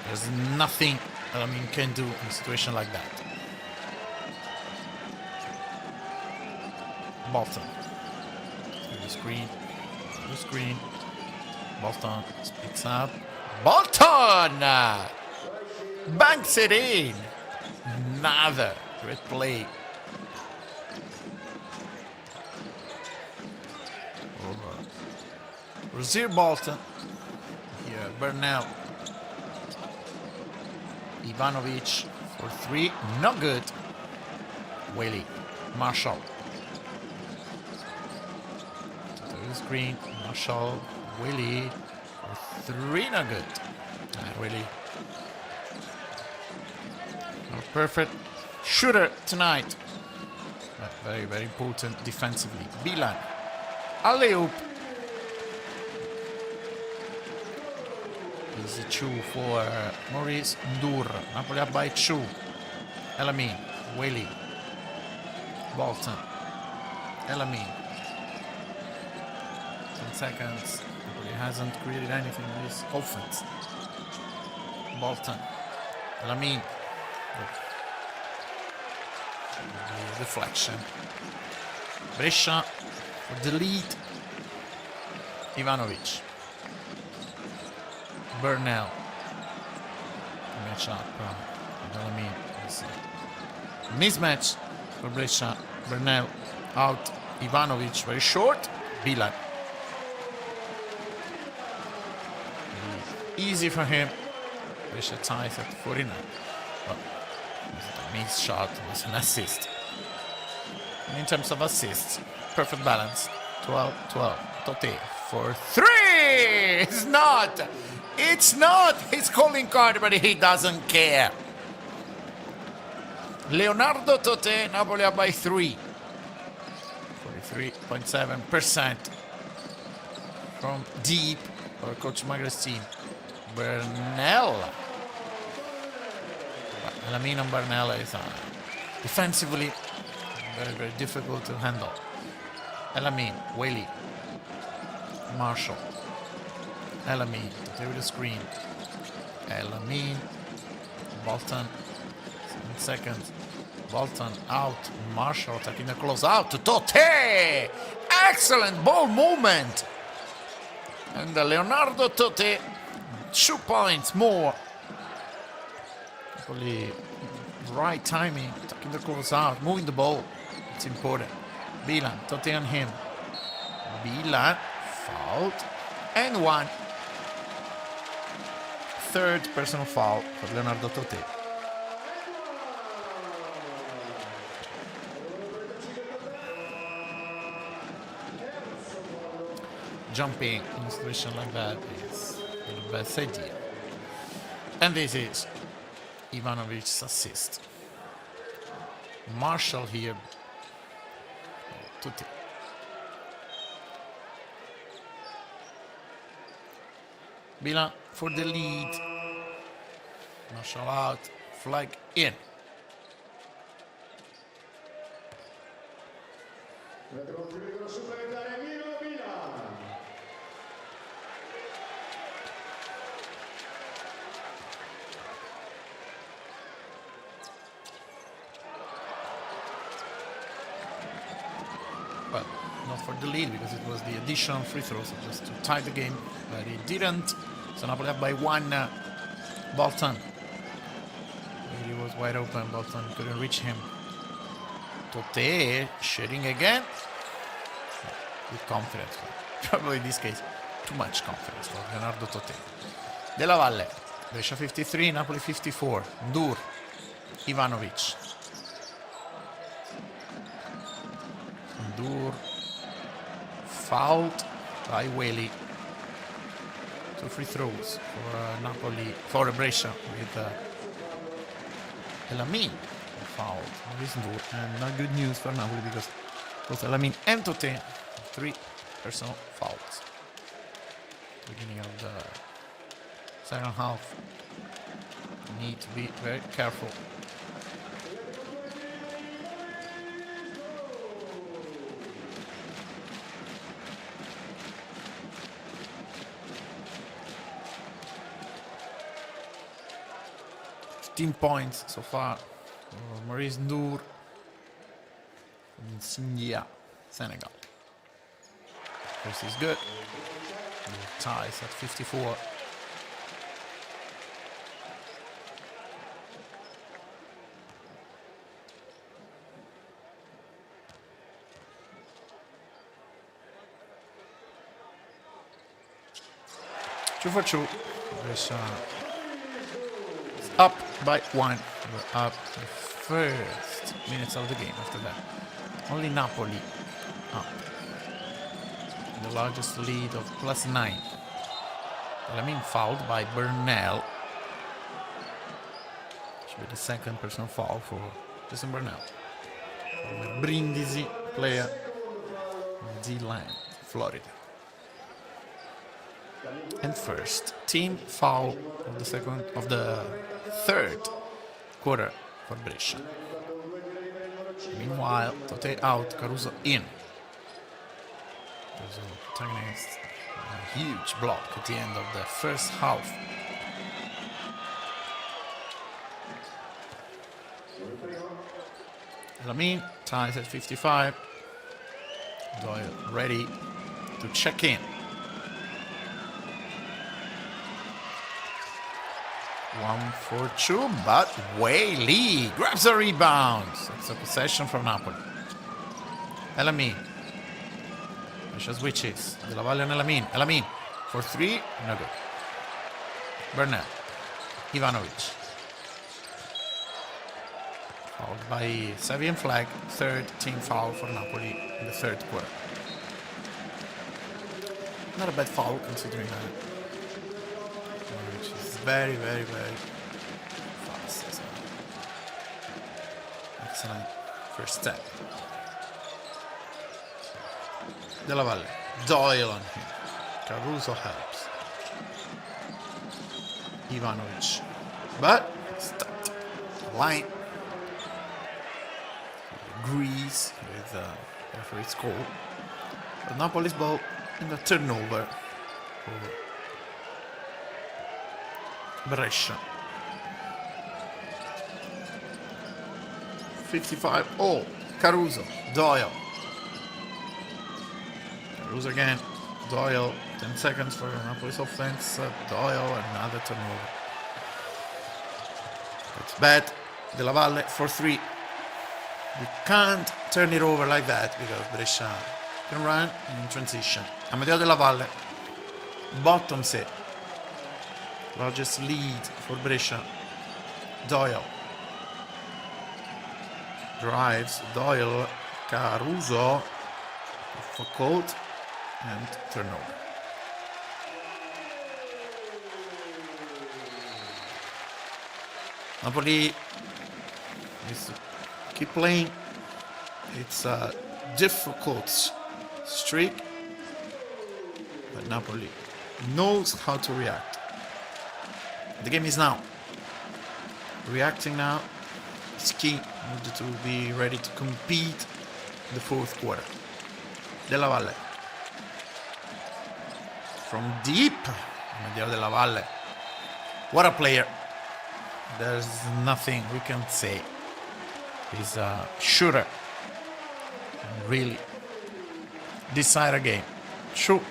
There's nothing El Amin can do in a situation like that. Bolton, through the screen, Bolton speaks up. Bolton! Banks it in! Another great play. Rozier Bolton. Here, Bernal. Ivanovic for 3. No good. Whaley. Marshall. To the screen. Marshall. Whaley for 3. No good. Whaley. A perfect shooter tonight. But very, very important defensively. Bilan. Alley-oop. Easy 2 for Maurice 𝗠𝗔𝗧𝗖𝗛. Napoli up by 2. El Amin, Whaley, Bolton, El Amin. 10 seconds. Napoli hasn't created anything in this offense. Bolton, El Amin. Deflection. Brescia for the lead. Ivanovic. Bernal. Match up. El Amin. Mismatch for Brescia. Bernal out. Ivanovic very short. Bilan. Easy for him. Brescia ties at 49. But the missed shot was an assist. And in terms of assists, perfect balance. 12-12. Totti for 3. It's not. It's not his calling card, but he doesn't care. Leonardo Totte, Napoli up by 3. 43.7% from deep for Coach Magra's team. Bernal. El Amin and Bernal is defensively very, very difficult to handle. Elamin, Whaley, Marshall, Elamin, Tote with the screen, Elamin, Bolton, 7 seconds, Bolton out, Marshall attacking the close out to Tote! Excellent ball movement! And Leonardo Tote, 2 points more. Probably right timing, attacking the close out, moving the ball. It's important. Bilan, Tote on him. Bilan, fouled, and 1. Third personal foul for Leonardo Tote. Jumping in a situation like that is the best idea. And this is Ivanovic's assist. Marshall here. Tutti. Bilan for the lead. Marshall out. Flag in. Well, not for the lead because it was the additional free throws just to tie the game, but it didn't. So Napoli up by 1. Bolton. He was wide open. Bolton couldn't reach him. Tote shooting again. With confidence. Probably in this case, too much confidence for Leonardo Tote. Della Valle. Brescia 53, Napoli 54. Ndur. Ivanovic. Ndur. Fouled by Whaley. 2 free throws for Napoli, for Brescia with Elamin fouled. And not good news for Napoli because both Elamin and Tote 3 personal fouls. Beginning of the second half. Need to be very careful. Points so far. Maurice Ndur from Sindia, Senegal. First is good. Ties at 54. Two for two. There's up by 1. We're up the first minutes of the game after that. Only Napoli up. The largest lead of +9. Elamin fouled by Burnell. Should be the second personal foul for Jason Burnell. Former Brindisi player, D-Land, Florida. And first team foul of the third quarter for Brescia. Meanwhile, Tote out, Caruso in. Caruso protagonist, a huge block at the end of the first half. Elamin ties at 55. Doyle ready to check in. 1 for 2, but Whaley grabs a rebound. It's a possession from Napoli. Elamin. Brescia switches. Della Valle on Elamin. Elamin for 3, no good. Burnell. Ivanovic. Fouled by Savian Flag. Third team foul for Napoli in the third quarter. Not a bad foul considering that. Very, very, very fast. Excellent first step. Della Valle. Doyle on him. Caruso helps. Ivanovic. But stopped. Line. Agrees with referee's call. The Napoli's ball and the turnover for Brescia. 55 all. Caruso, Doyle. Caruso again. Doyle, 10 seconds for Napoli's offense. Doyle, another turnover. It's bad. Della Valle for 3. We can't turn it over like that because Brescia can run in transition. Amedeo Della Valle. Bottom set. Largest lead for Brescia. Doyle. Drives. Doyle. Caruso. For cold. And turnover. Napoli needs to keep playing. It's a difficult streak, but Napoli knows how to react. The game is now. Reacting now is key in order to be ready to compete in the fourth quarter. Della Valle. From deep, Amedeo Della Valle. What a player. There's nothing we can say. He's a shooter and really decide a game. Shoot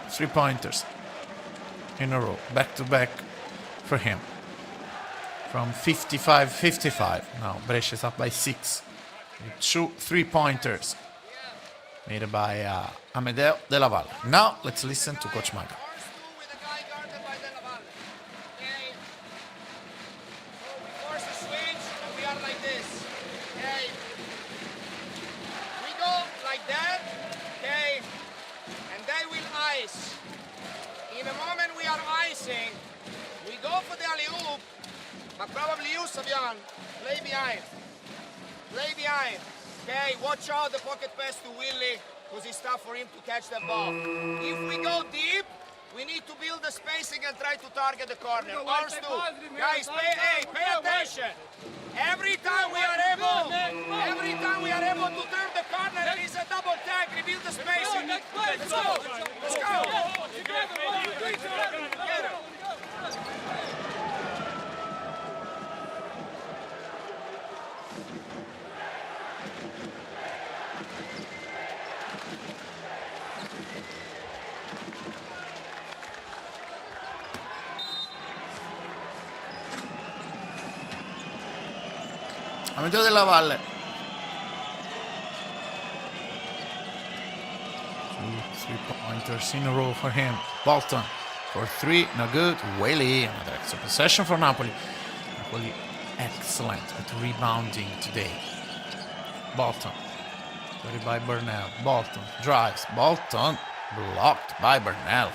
3-pointers in a row, back to back for him. From 55-55. Now Brescia is up by 6. 2 3-pointers made by Amedeo Della Valle. Now let's listen to Coach Maga. In a moment we are icing, we go for the alley-oop, but probably you, Savian, play behind. Play behind. Okay, watch out the pocket pass to Willie, because it's tough for him to catch that ball. If we go deep, we need to build the spacing and try to target the corner. Ours too. Guys, pay attention. Every time we are able to turn the corner, there is a double tag, rebuild the spacing. Let's go. Let's go. Amedeo Della Valle. 2 3-pointers in a row for him. Bolton for 3, no good. Whaley, another extra possession for Napoli. Napoli excellent at rebounding today. Bolton, carried by Burnell. Bolton drives. Bolton blocked by Burnell.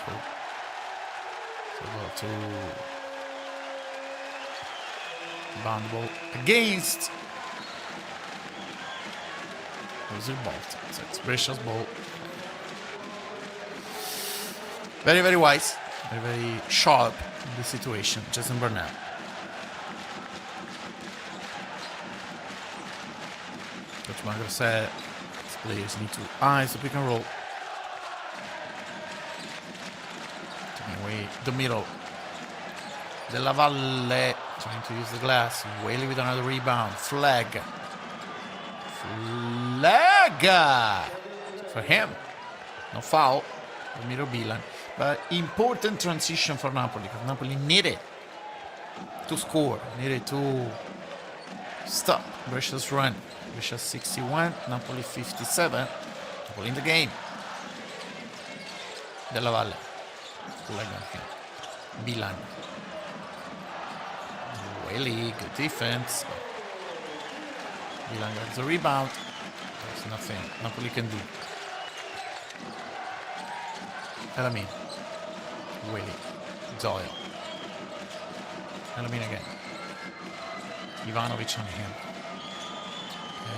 So go to rebound ball against. Those are Bolton. So it's Brescia's ball. Very, very wise. Very, very sharp in this situation. Jason Burnell. Coach Magro said these players need to eyes the pick and roll. Taking away the middle. Della Valle trying to use the glass. Whaley with another rebound. Flag for him. No foul for Miro Bilan. But important transition for Napoli because Napoli needed to score, needed to stop Brescia's run. Brescia 61, Napoli 57. Napoli in the game. Della Valle. Flag on him. Bilan. Whaley, good defense. Bilan gets the rebound. There's nothing Napoli can do. Elamin. Whaley. Doyle. Elamin again. Ivanovic on him.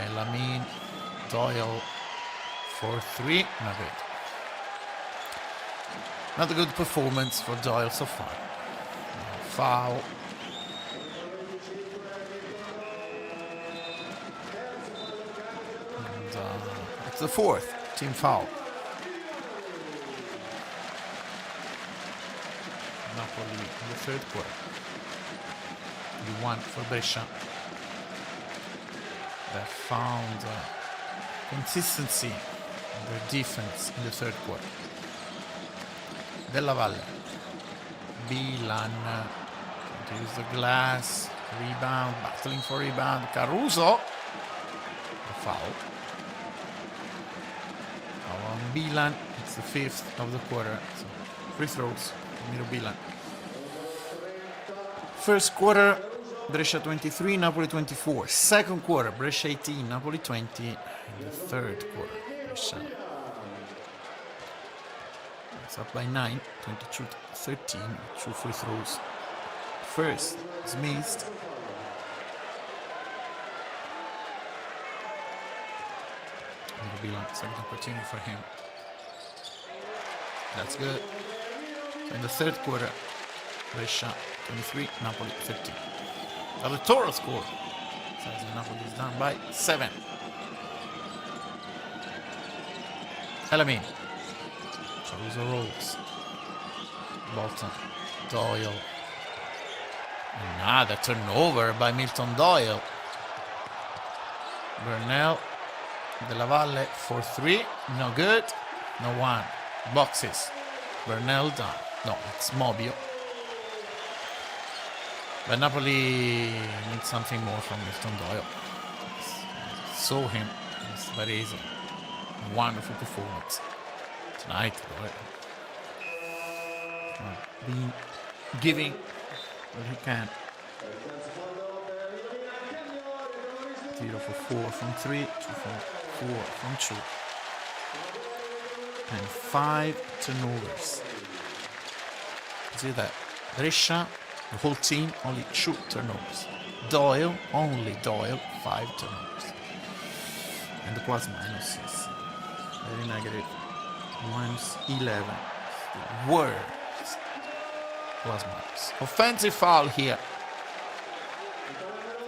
Elamin. Doyle for 3. Not good. Not a good performance for Doyle so far. Foul. And it's the 4th team foul Napoli in the third quarter. The one for Brescia. They found consistency in their defense in the third quarter. Della Valle. Bilan to use the glass. Rebound, battling for rebound. Caruso. A foul. On Bilan, it's the fifth of the quarter. So free throws, Miro Bilan. First quarter, Brescia 23, Napoli 24. Second quarter, Brescia 18, Napoli 20. In the third quarter, Brescia it's up by 9, 22-13, 2 free throws. First is missed. Second opportunity for him. That's good. In the third quarter, Brescia 23, Napoli 13. Now the total score says Napoli is down by 7. Elamin. Caruso rolls. Bolton. Doyle. Another turnover by Milton Doyle. Burnell. Della Valle for 3. No good. No one. Boxes. Burnell down. No, it's Mobio. But Napoli needs something more from Milton Doyle. Saw him. It's very easy. Wonderful performance tonight. Being giving what he can. 0 for 4 from 3, 2 for 4 from 2. And 5 turnovers. See that? Brescia, the whole team, only 2 turnovers. Doyle, only Doyle, 5 turnovers. And the plus minus is very negative. Minus 11. The worst plus minus. Offensive foul here.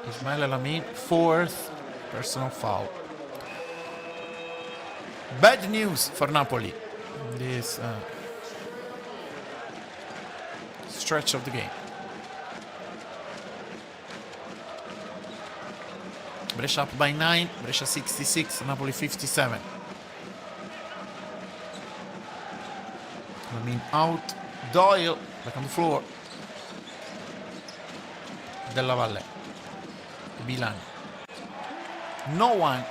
Ismail Elamin, 4th personal foul. Bad news for Napoli in this stretch of the game. Brescia up by 9, Brescia 66, Napoli 57. Elamin out, Doyle back on the floor. Della Valle. Bilan. No one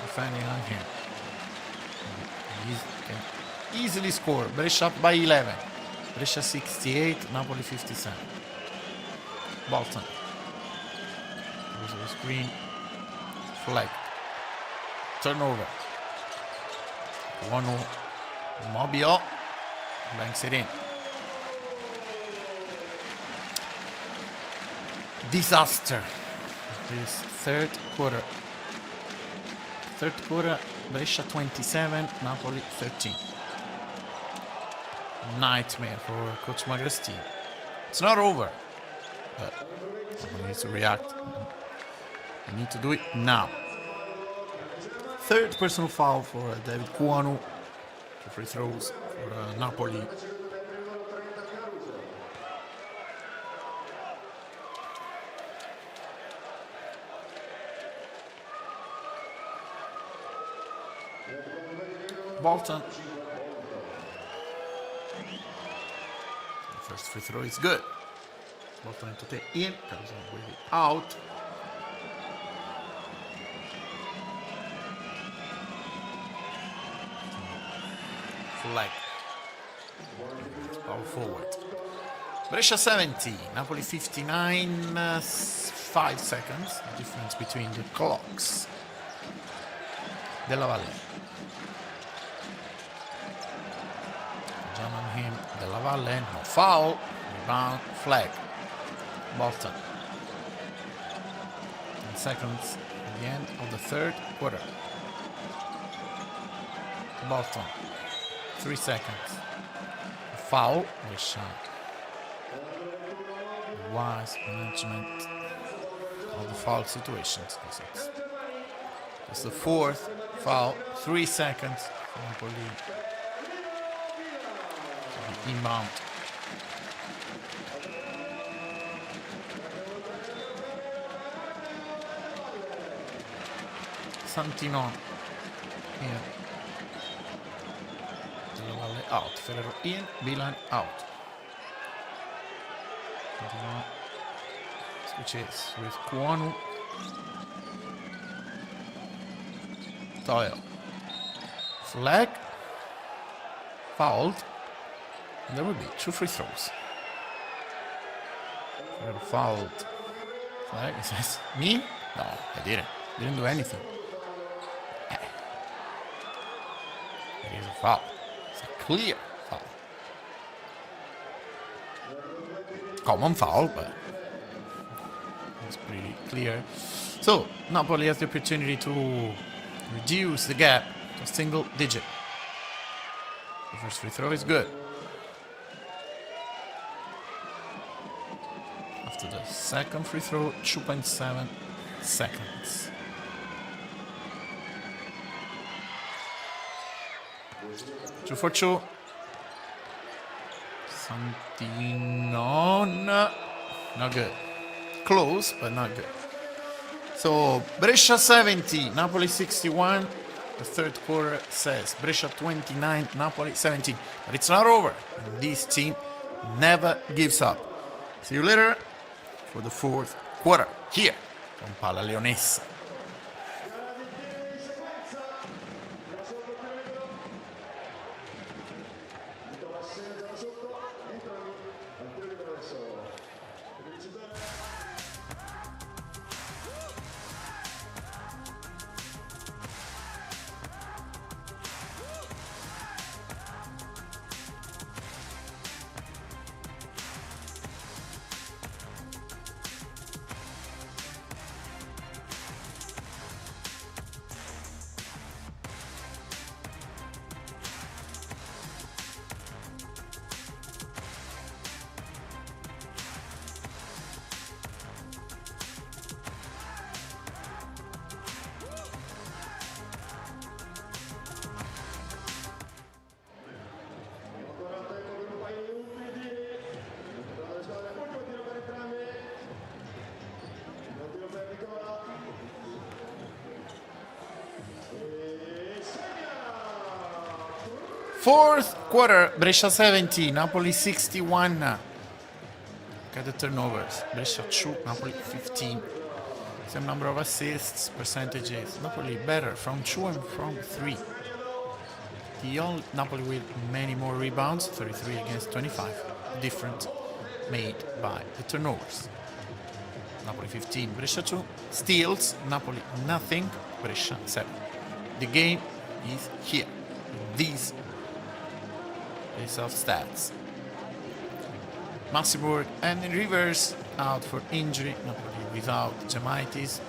defending on him. He can easily score. Brescia up by 11. Brescia 68, Napoli 57. Bolton. Goes to the screen. Flag. Turnover. 1-0. Mobio banks it in. Disaster. This third quarter. Third quarter, Brescia 27, Napoli 13. Nightmare for Coach Magra's team. It's not over, but someone needs to react. They need to do it now. Third personal foul for David 𝗠𝗔𝗧𝗖𝗛. 2 free throws for Napoli. Bolton. The first free throw is good. Bolton into the in, comes with it out. Flag. Power forward. Brescia 70, Napoli 59, 5 seconds. The difference between the clocks. Della Valle. Jam on him. Della Valle, no foul. Rebound, flag. Bolton. 10 seconds at the end of the third quarter. Bolton. 3 seconds. Foul, which wise management of the foul situations. It's the 4th foul. 3 seconds for Napoli. Inbound. Santinon in. Della Valle out. Ferrero in. Bilan out. Switches with Kwanu. Doyle. Flag. Fouled. And there will be 2 free throws. Ferrero fouled. Flag. It says, me? No, I didn't. Didn't do anything. It is a foul. It's a clear foul. Common foul, but it's pretty clear. So, Napoli has the opportunity to reduce the gap to a single digit. The first free throw is good. After the second free throw, 2.7 seconds. Two for two. Santinon. Not good. Close, but not good. So, Brescia 70, Napoli 61. The third quarter says Brescia 29, Napoli 17. But it's not over. And this team never gives up. See you later for the fourth quarter here on PalaLeonessa. Fourth quarter, Brescia 70, Napoli 61. Look at the turnovers. Brescia 2, Napoli 15. Same number of assists, percentages. Napoli better from 2 and from 3. The only Napoli with many more rebounds, 33 against 25. Different made by the turnovers. Napoli 15, Brescia 2. Steals, Napoli nothing, Brescia 7. The game is here. These base of stats. Massiburg and Rivers out for injury. Napoli without 𝗠𝗔𝗧𝗖𝗛,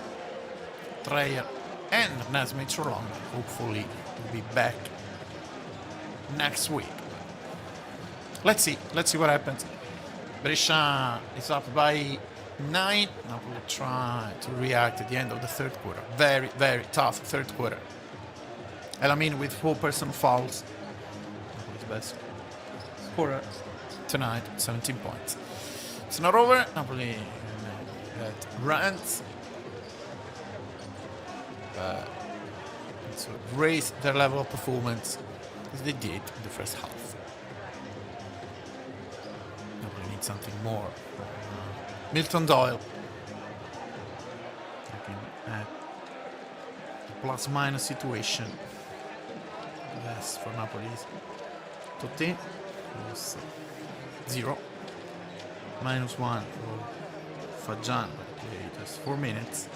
Treyer and Nesmith Rolong. Hopefully will be back next week. Let's see what happens. Brescia is up by 9. Napoli try to react at the end of the third quarter. Very, very tough third quarter. Elamin with 4 personal fouls. Napoli's best scorer tonight, 17 points. It's not over. Napoli had runs. To raise their level of performance as they did in the first half. Napoli needs something more. Milton Doyle. Looking at the plus-minus situation. Yes, for Napoli's Totti was 0. -1 for Fajan, played just 4 minutes.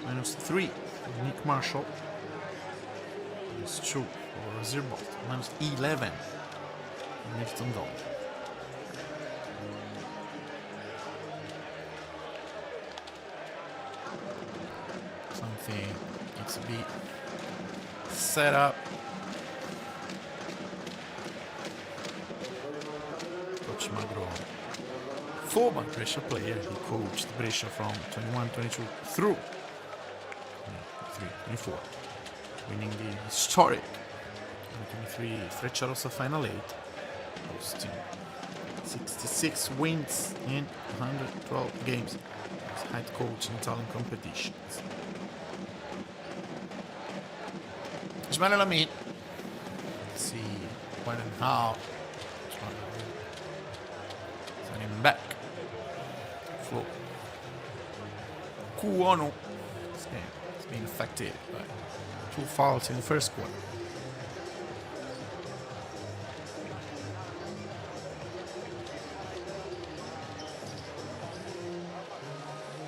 -3 for Nick Marshall. -2 for Zirbolt. -11 for Milton Doyle. Something needs to be set up. Coach Magro, former Brescia player, he coached Brescia from 21-22 through 23-24, winning the historic 23 Frecciarossa Final 8, hosting 66 wins in 112 games as head coach in Italian competitions. 𝗠𝗔𝗧𝗖𝗛 Lamin. Let's see when and how. Send him back. Flow. 𝗠𝗔𝗧𝗖𝗛. This game has been affected by 2 fouls in the first quarter.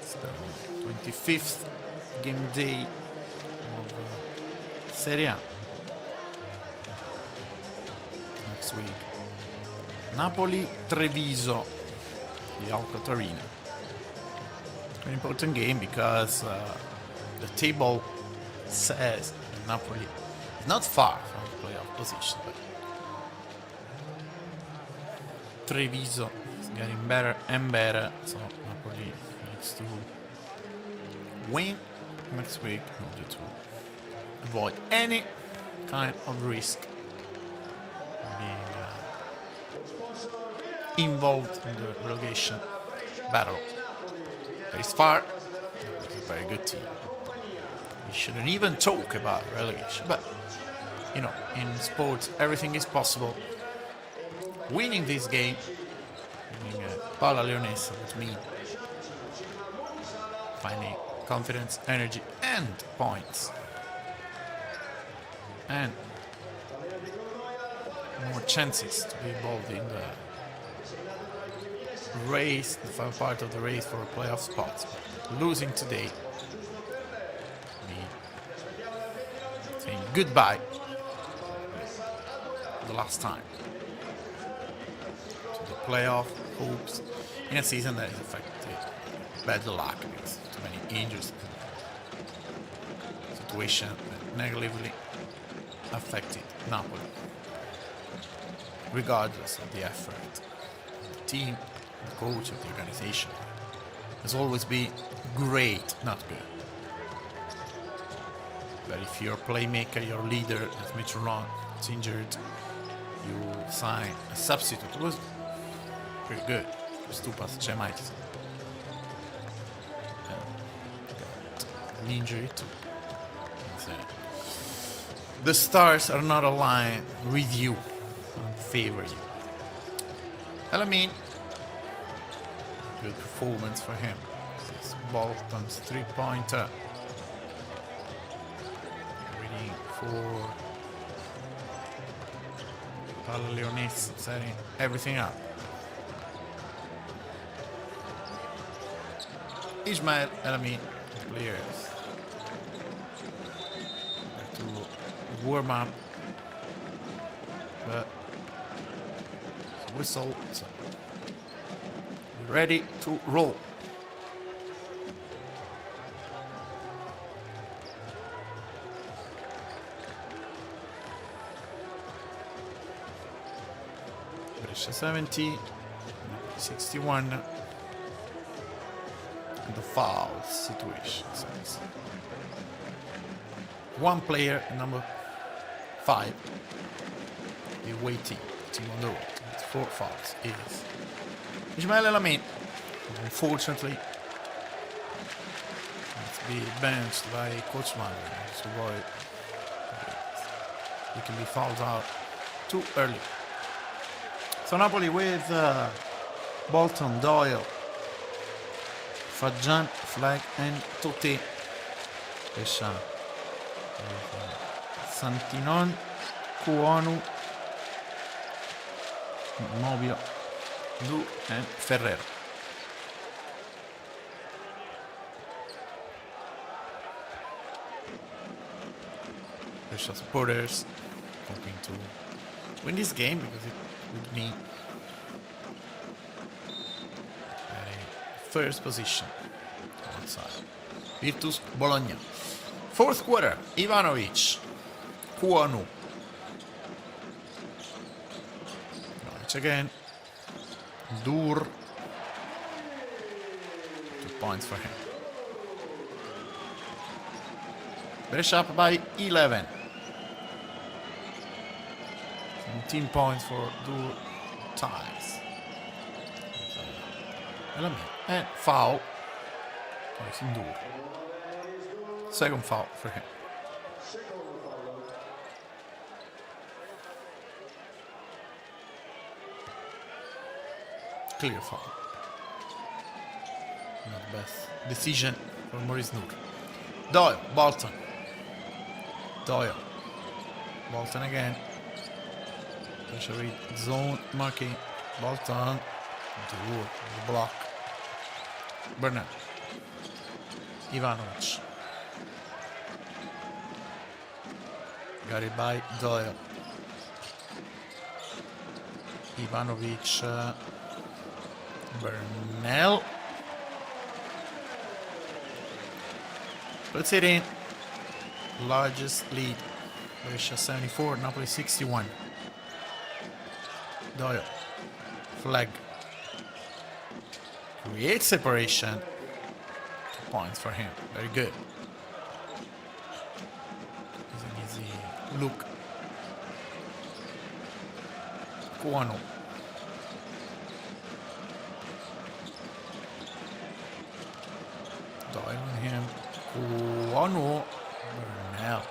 It's the 25th game day of Serie A. Next week, Napoli Treviso, the Alcott Arena. An important game because the table says that Napoli is not far from the playoff position, but Treviso is getting better and better, so Napoli needs to win next week in order to avoid any kind of risk being involved in the relegation battle. It's far. It's a very good team. We shouldn't even talk about relegation, but you know, in sports everything is possible. Winning this game, winning PalaLeonessa would mean finding confidence, energy, and points, and more chances to be involved in the race, the final part of the race for playoff spots. But losing today means saying goodbye the last time to the playoff hopes in a season that is affected bad luck because too many injuries, situation that negatively affected Napoli regardless of the effort. The team, the coach of the organization has always been great, not good. But if your playmaker, your leader, as Mitchell is injured, you sign a substitute. It was pretty good. 𝗠𝗔𝗧𝗖𝗛 an injury too. The stars are not aligned with you and favor you. Lamin, good performance for him. This is Bolton's 3-pointer. Waiting for PalaLeonessa, setting everything up. Ismail Lamin clears. Back to warm up, but whistle. So ready to roll. Brescia 70, 61. And the foul situation. So one player, number 5, be waiting. Team on the road. 4 fouls is Ismail Lamin. Unfortunately, it's be benched by 𝗠𝗔𝗧𝗖𝗛. So boy, he can be fouled out too early. So Napoli with Bolton, Doyle, Fajan, Flag, and Toté. Brescia Santinon, 𝗠𝗔𝗧𝗖𝗛, Mobile, Du, and Ferrer. Brescia supporters hoping to win this game because it would mean first position on one side. Virtus Bologna. Fourth quarter, Ivanovic, 𝗠𝗔𝗧𝗏. Again, Dur, 2 points for him. Brescia up by 11. 17 points for Dur, ties. And foul. Dur. Second foul for him. clear foul. Not the best decision for Maurice Noor. Doyle, Bolton. Doyle. Bolton again. Pressure read, zone marking. Bolton. Doyle, block. Burnett. Ivanovic. Got it by Doyle. Ivanovic. Burnell. Puts it in. Largest lead. Brescia 74, Napoli 61. Doyle. Flag. Create separation. 2 points for him. Very good. It's an easy look. Kuano. Doyle on him. Kuano. Burnell.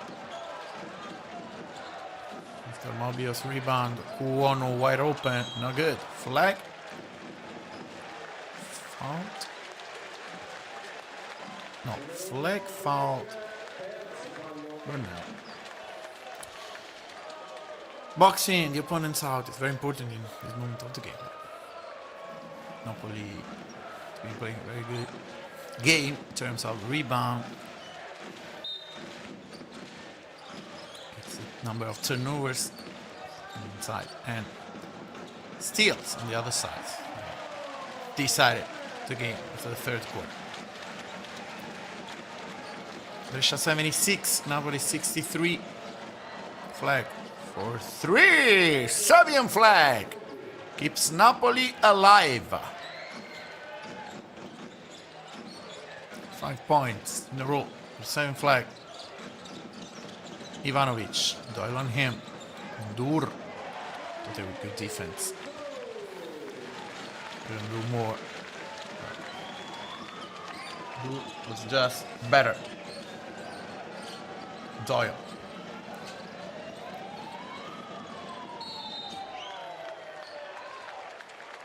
After Mobio's rebound, Kuano wide open. No good. Flag. Foul. No, flag foul. Burnell. Boxing the opponents out is very important in this moment of the game. Napoli has been playing a very good game in terms of rebound. It's the number of turnovers inside and steals on the other side. Decided the game after the third quarter. Brescia 76, Napoli 63. Flag for 3. Serbian flag keeps Napoli alive. 5 points in a row. 7 flag. Ivanovic. Doyle on him. Dur. Totally good defense. Couldn't do more. Dur was just better. Doyle.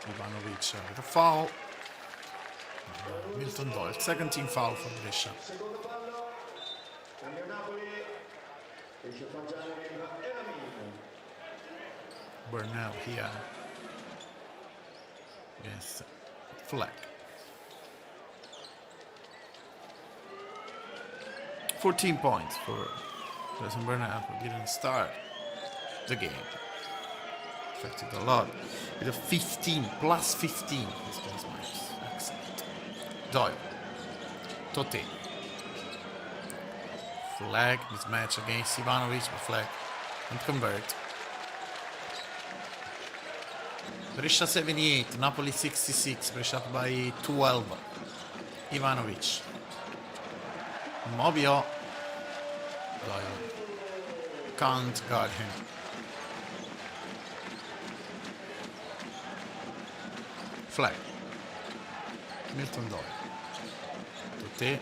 Ivanovic with a foul. Milton Doyle, second team foul for Brescia. Burnell here against flag. 14 points for Burnell, who didn't start the game. Affected a lot. With a 15, plus 15. This was nice. Excellent. Doyle. Totti. Flag. Mismatch against Ivanovic, but flag. And convert. Brescia 78, Napoli 66. Brescia up by 12. Ivanovic. Mobio. Doyle. Can't guard him. Flag. Milton Doyle. Totti.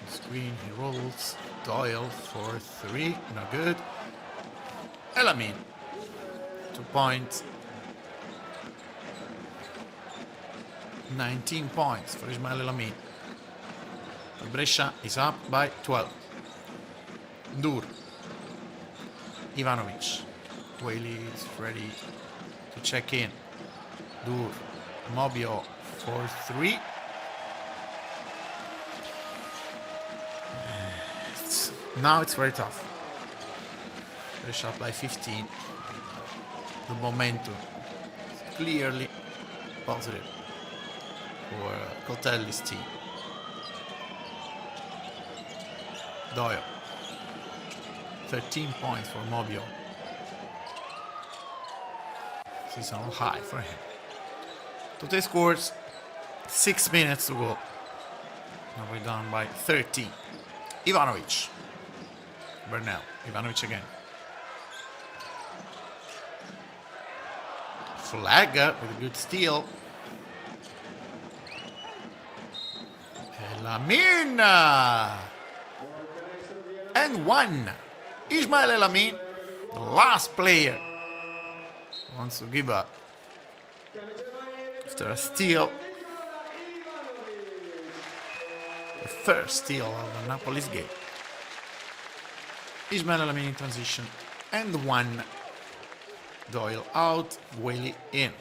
Screen, he rolls. Doyle for 3. No good. Elamin. 2 points. 19 points for Ismail Elamin. Brescia is up by 12. Dur. Ivanovic. Whaley is ready to check in. Dur. Mobio for 3. Now it's very tough. Brescia up by 15. The momentum is clearly positive for Cotelli's team. Doyle. 13 points for Mobio. Seasonal high for him. Totti scores. 6 minutes to go. Now we're down by 13. Ivanovic. Burnell. Ivanovic again. Flag with a good steal. Elamin. And 1. Ismail Elamin, the last player, wants to give up. After a steal. The first steal of Napoli's game. Ismail Elamine in transition. And 1. Doyle out, Whaley in.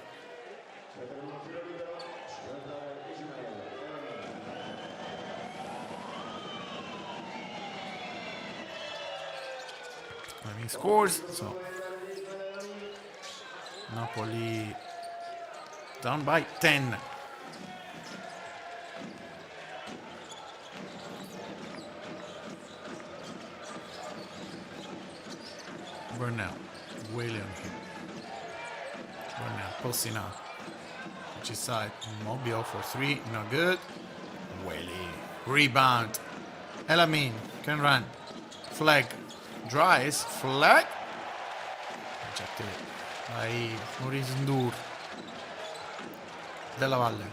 Elamine scores, so Napoli down by 10. Burnell, William here. Burnell posting up. Which is side, Mobile for 3, no good. Whaley, rebound. Elamine can run. Flag, dries, flag. Rejected by Maurice Ndour. Della Valle.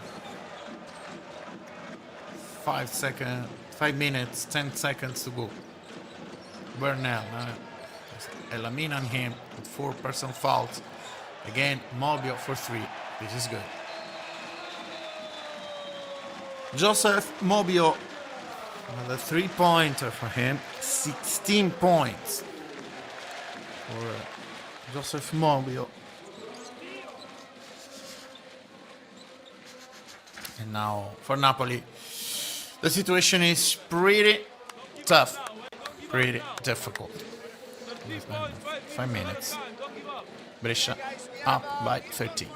5 minutes, 10 seconds to go. Burnell. Elamine on him with 4 personal fouls. Again, Mobile for 3. This is good. Joseph Mobile, another 3-pointer for him. 16 points for Joseph Mobile. And now for Napoli, the situation is pretty tough, pretty difficult. 5 minutes. Brescia up by 13.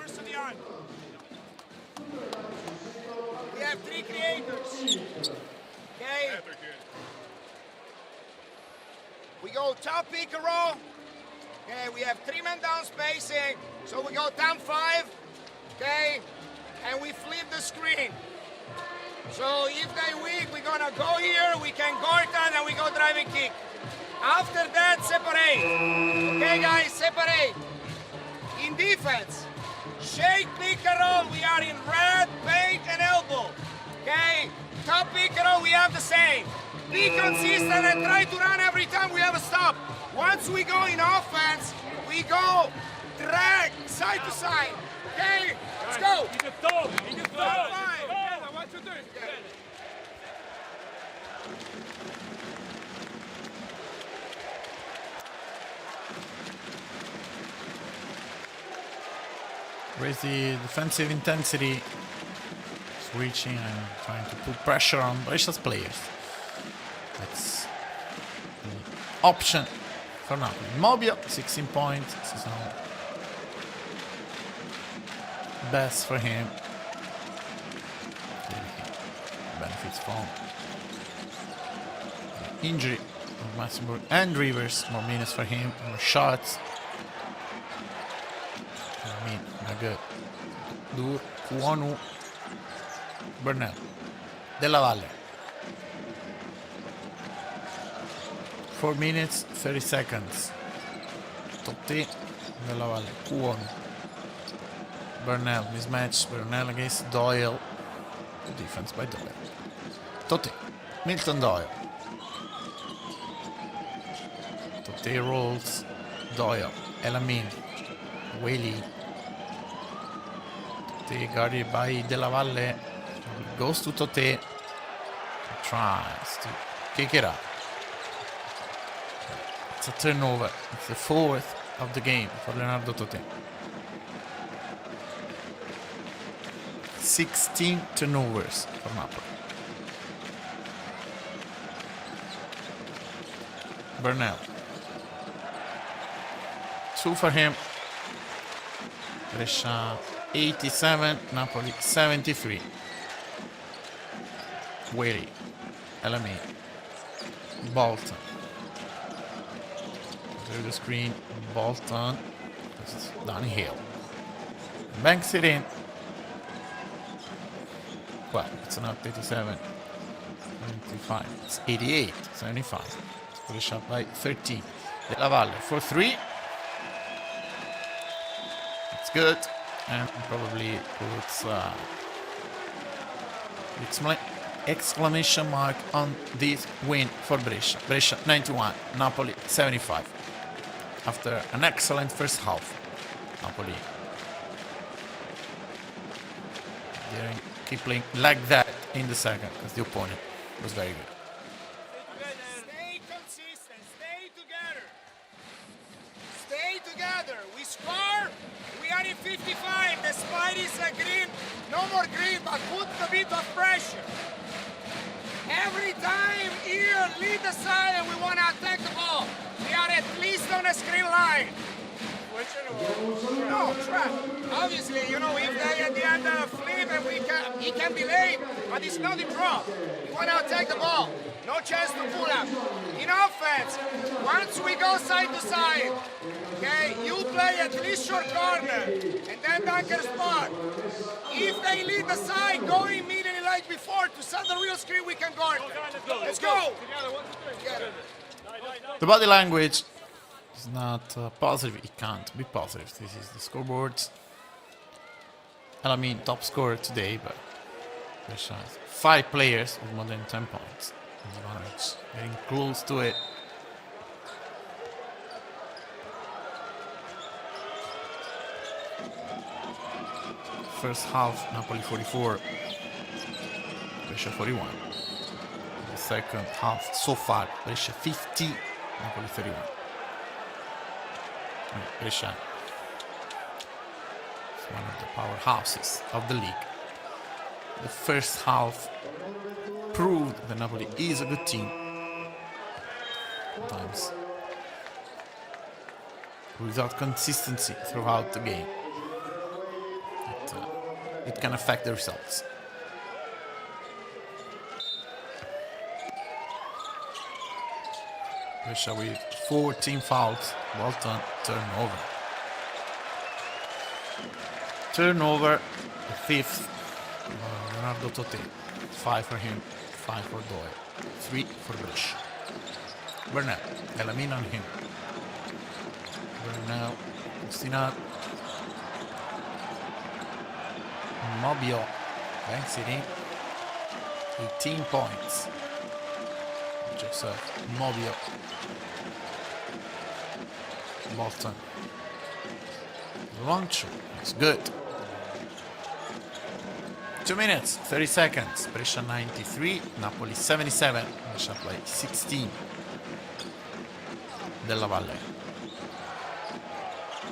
We have 3 creators. Okay. We go top pick and roll. Okay, we have 3 men down spacing. So we go down 5. Okay. And we flip the screen. So if they weak, we're gonna go here, we can guard and we go drive and kick. After that, separate. Okay, guys, separate. In defense, shake, pick and roll. We are in red, paint, and elbow. Okay, top pick and roll, we have the same. Be consistent and try to run every time we have a stop. Once we go in offense, we go drag side to side. Okay, let's go. You can throw. You can throw. One, two, three. Raise the defensive intensity, switching and trying to put pressure on Brescia's players. That's the option for Napoli. Mobile, 16 points. This is not best for him. Benefits from injury of Massimburg and Rivers. More minutes for him, more shots. Not good. Dur, Kuonu, Burnell, Della Valle. 4 minutes, 30 seconds. Totti, Della Valle, Kuonu, Burnell, mismatch. Burnell against Doyle. Good defense by Doyle. Totti, Milton Doyle. Totti rolls, Doyle, Elamine, Whaley. Guarded by Della Valle, goes to Totti, tries to kick it up. It's a turnover. It's the 4th of the game for Leonardo Totti. 16 turnovers for Napoli. Burnell. 2 for him. Brescia 87, Napoli 73. Guerri, Elamine, Bolton. Through the screen, Bolton. This is downhill. Banks it in. Well, it's not 87, 75. It's 88, 75. It's put a shot by 13. Della Valle for 3. It's good. And probably puts exclamation mark on this win for Brescia. Brescia 91, Napoli 75. After an excellent first half, Napoli They keep playing like that in the second because the opponent was very good. Stay consistent. Stay together. Stay together. We score. We are in 55. The spine is green. No more green, but put a bit of pressure. Every time here, lead the side and we want to attack the ball. We are at least on a screen line. No, trap. Obviously, you know, if they at the end flip and he can be late, but it's not a draw. We want to attack the ball. No chance to pull up. In offense, once we go side to side, okay, you play at least short corner and then dunker spot. If they lead the side, go immediately like before to set the real screen, we can guard. Let's go. The body language is not positive. It can't be positive. This is the scoreboard. And I mean, top scorer today, but there's 5 players with more than 10 points. Advantage, getting close to it. First half, Napoli 44, Brescia 41. The second half, so far, Brescia 50, Napoli 31. Brescia is one of the powerhouses of the league. The first half proved that Napoli is a good team. Sometimes without consistency throughout the game, it can affect the results. Brescia with 14 fouls, Bolton turnover. Turnover, the 5th, Leonardo Totti, 5 for him, 5 for Doyle, 3 for Brescia. Bernal, Elamin on him. Bernal, Ustinat, Mobio, banks it in, 18 points. Joseph, Mobio, Bolton, long shot, it's good. 2 minutes, 30 seconds, Brescia 93, Napoli 77, Brescia play 16. Della Valle.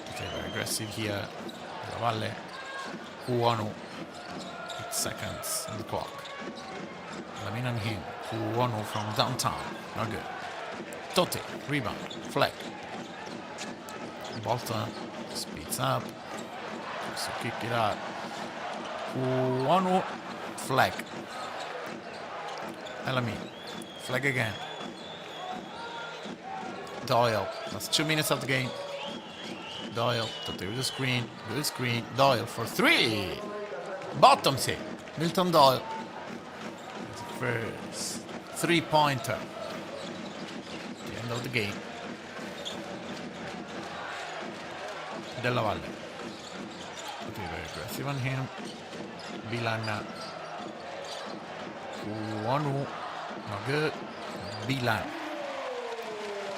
Okay, very aggressive here. Della Valle, Kuonu, 8 seconds on the clock. Lamin and him, Kuonu from downtown, not good. Totti, rebound, flag. Bolton speeds up, so kick it out. Kuonu, flag. Elamin, flag again. Doyle, that's 2 minutes of the game. Doyle, Totti with the screen, good screen. Doyle for 3. Bottoms it. Milton Doyle. First 3-pointer. The end of the game. Della Valle. Okay, very aggressive on him. Bilan. Kuonu, not good. Bilan.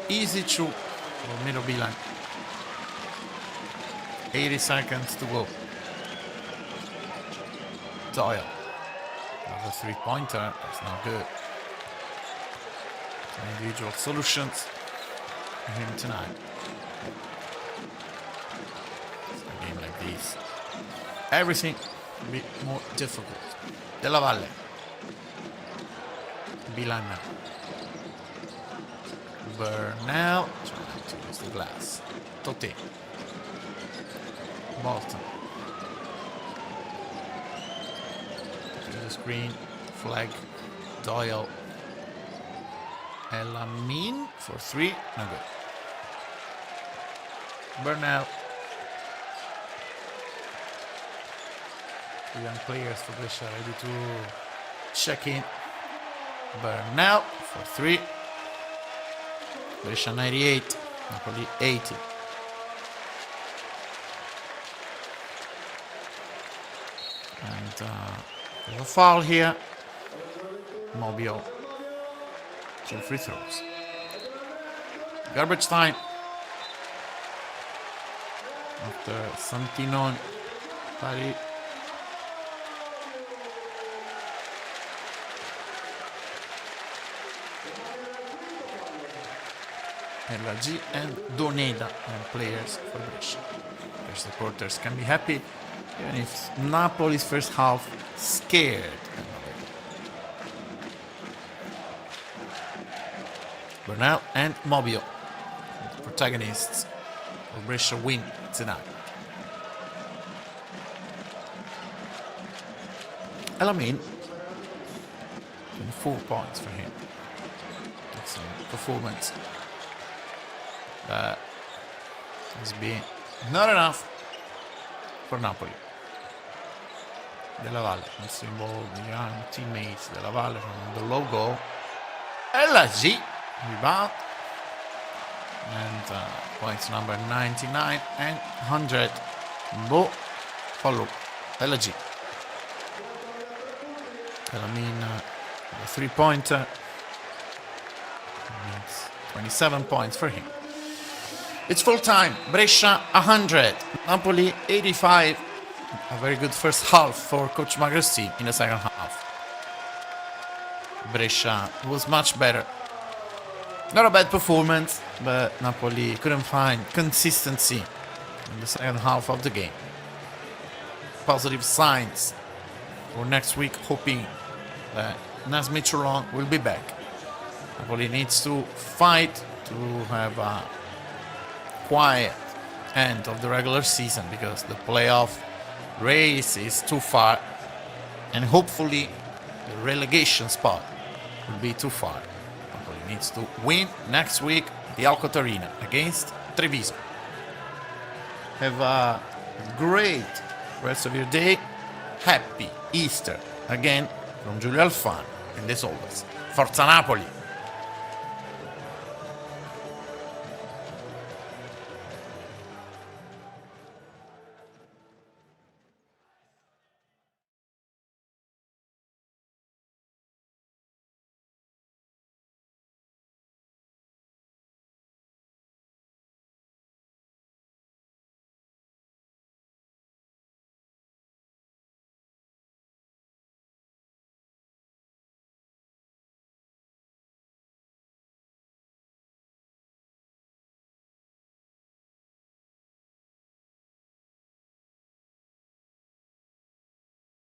Easy shoot for middle Bilan. 80 seconds to go. Doyle. Another 3-pointer. That's not good. Individual solutions for him tonight. A game like this, everything a bit more difficult. Della Valle. Bilan. Bernal, trying to use the glass. Totti. Bolton. To the screen. Flag. Doyle. Elamin for 3. No good. Bernal. 2 young players for Brescia ready to check in. Bernal for 3. Brescia 98, Napoli 80. And there's a foul here. Mobio. 2 free throws. Garbage time. After Santinon, Pari. LG and Doneda and players for Brescia. Their supporters can be happy even if Napoli's first half scared. Bernal and Mobio, the protagonists of Brescia, win tonight. Elamin, 24 points for him. Excellent performance. Has been not enough for Napoli. Della Valle wants to involve the young teammates. Della Valle from the low goal. LG rebound. And points number 99 and 100. Bo follow LG. Elamin, the three-pointer. Means 27 points for him. It's full time. Brescia 100, Napoli 85. A very good first half for Coach Magro's team in the second half. Brescia was much better. Not a bad performance, but Napoli couldn't find consistency in the second half of the game. Positive signs for next week, hoping that Naz Mitroglou will be back. Napoli needs to fight to have a quiet end of the regular season because the playoff race is too far, and hopefully the relegation spot will be too far. Napoli needs to win next week the Alcott Arena against Treviso. Have a great rest of your day. Happy Easter again from Giulio Alfano, and as always, Forza Napoli!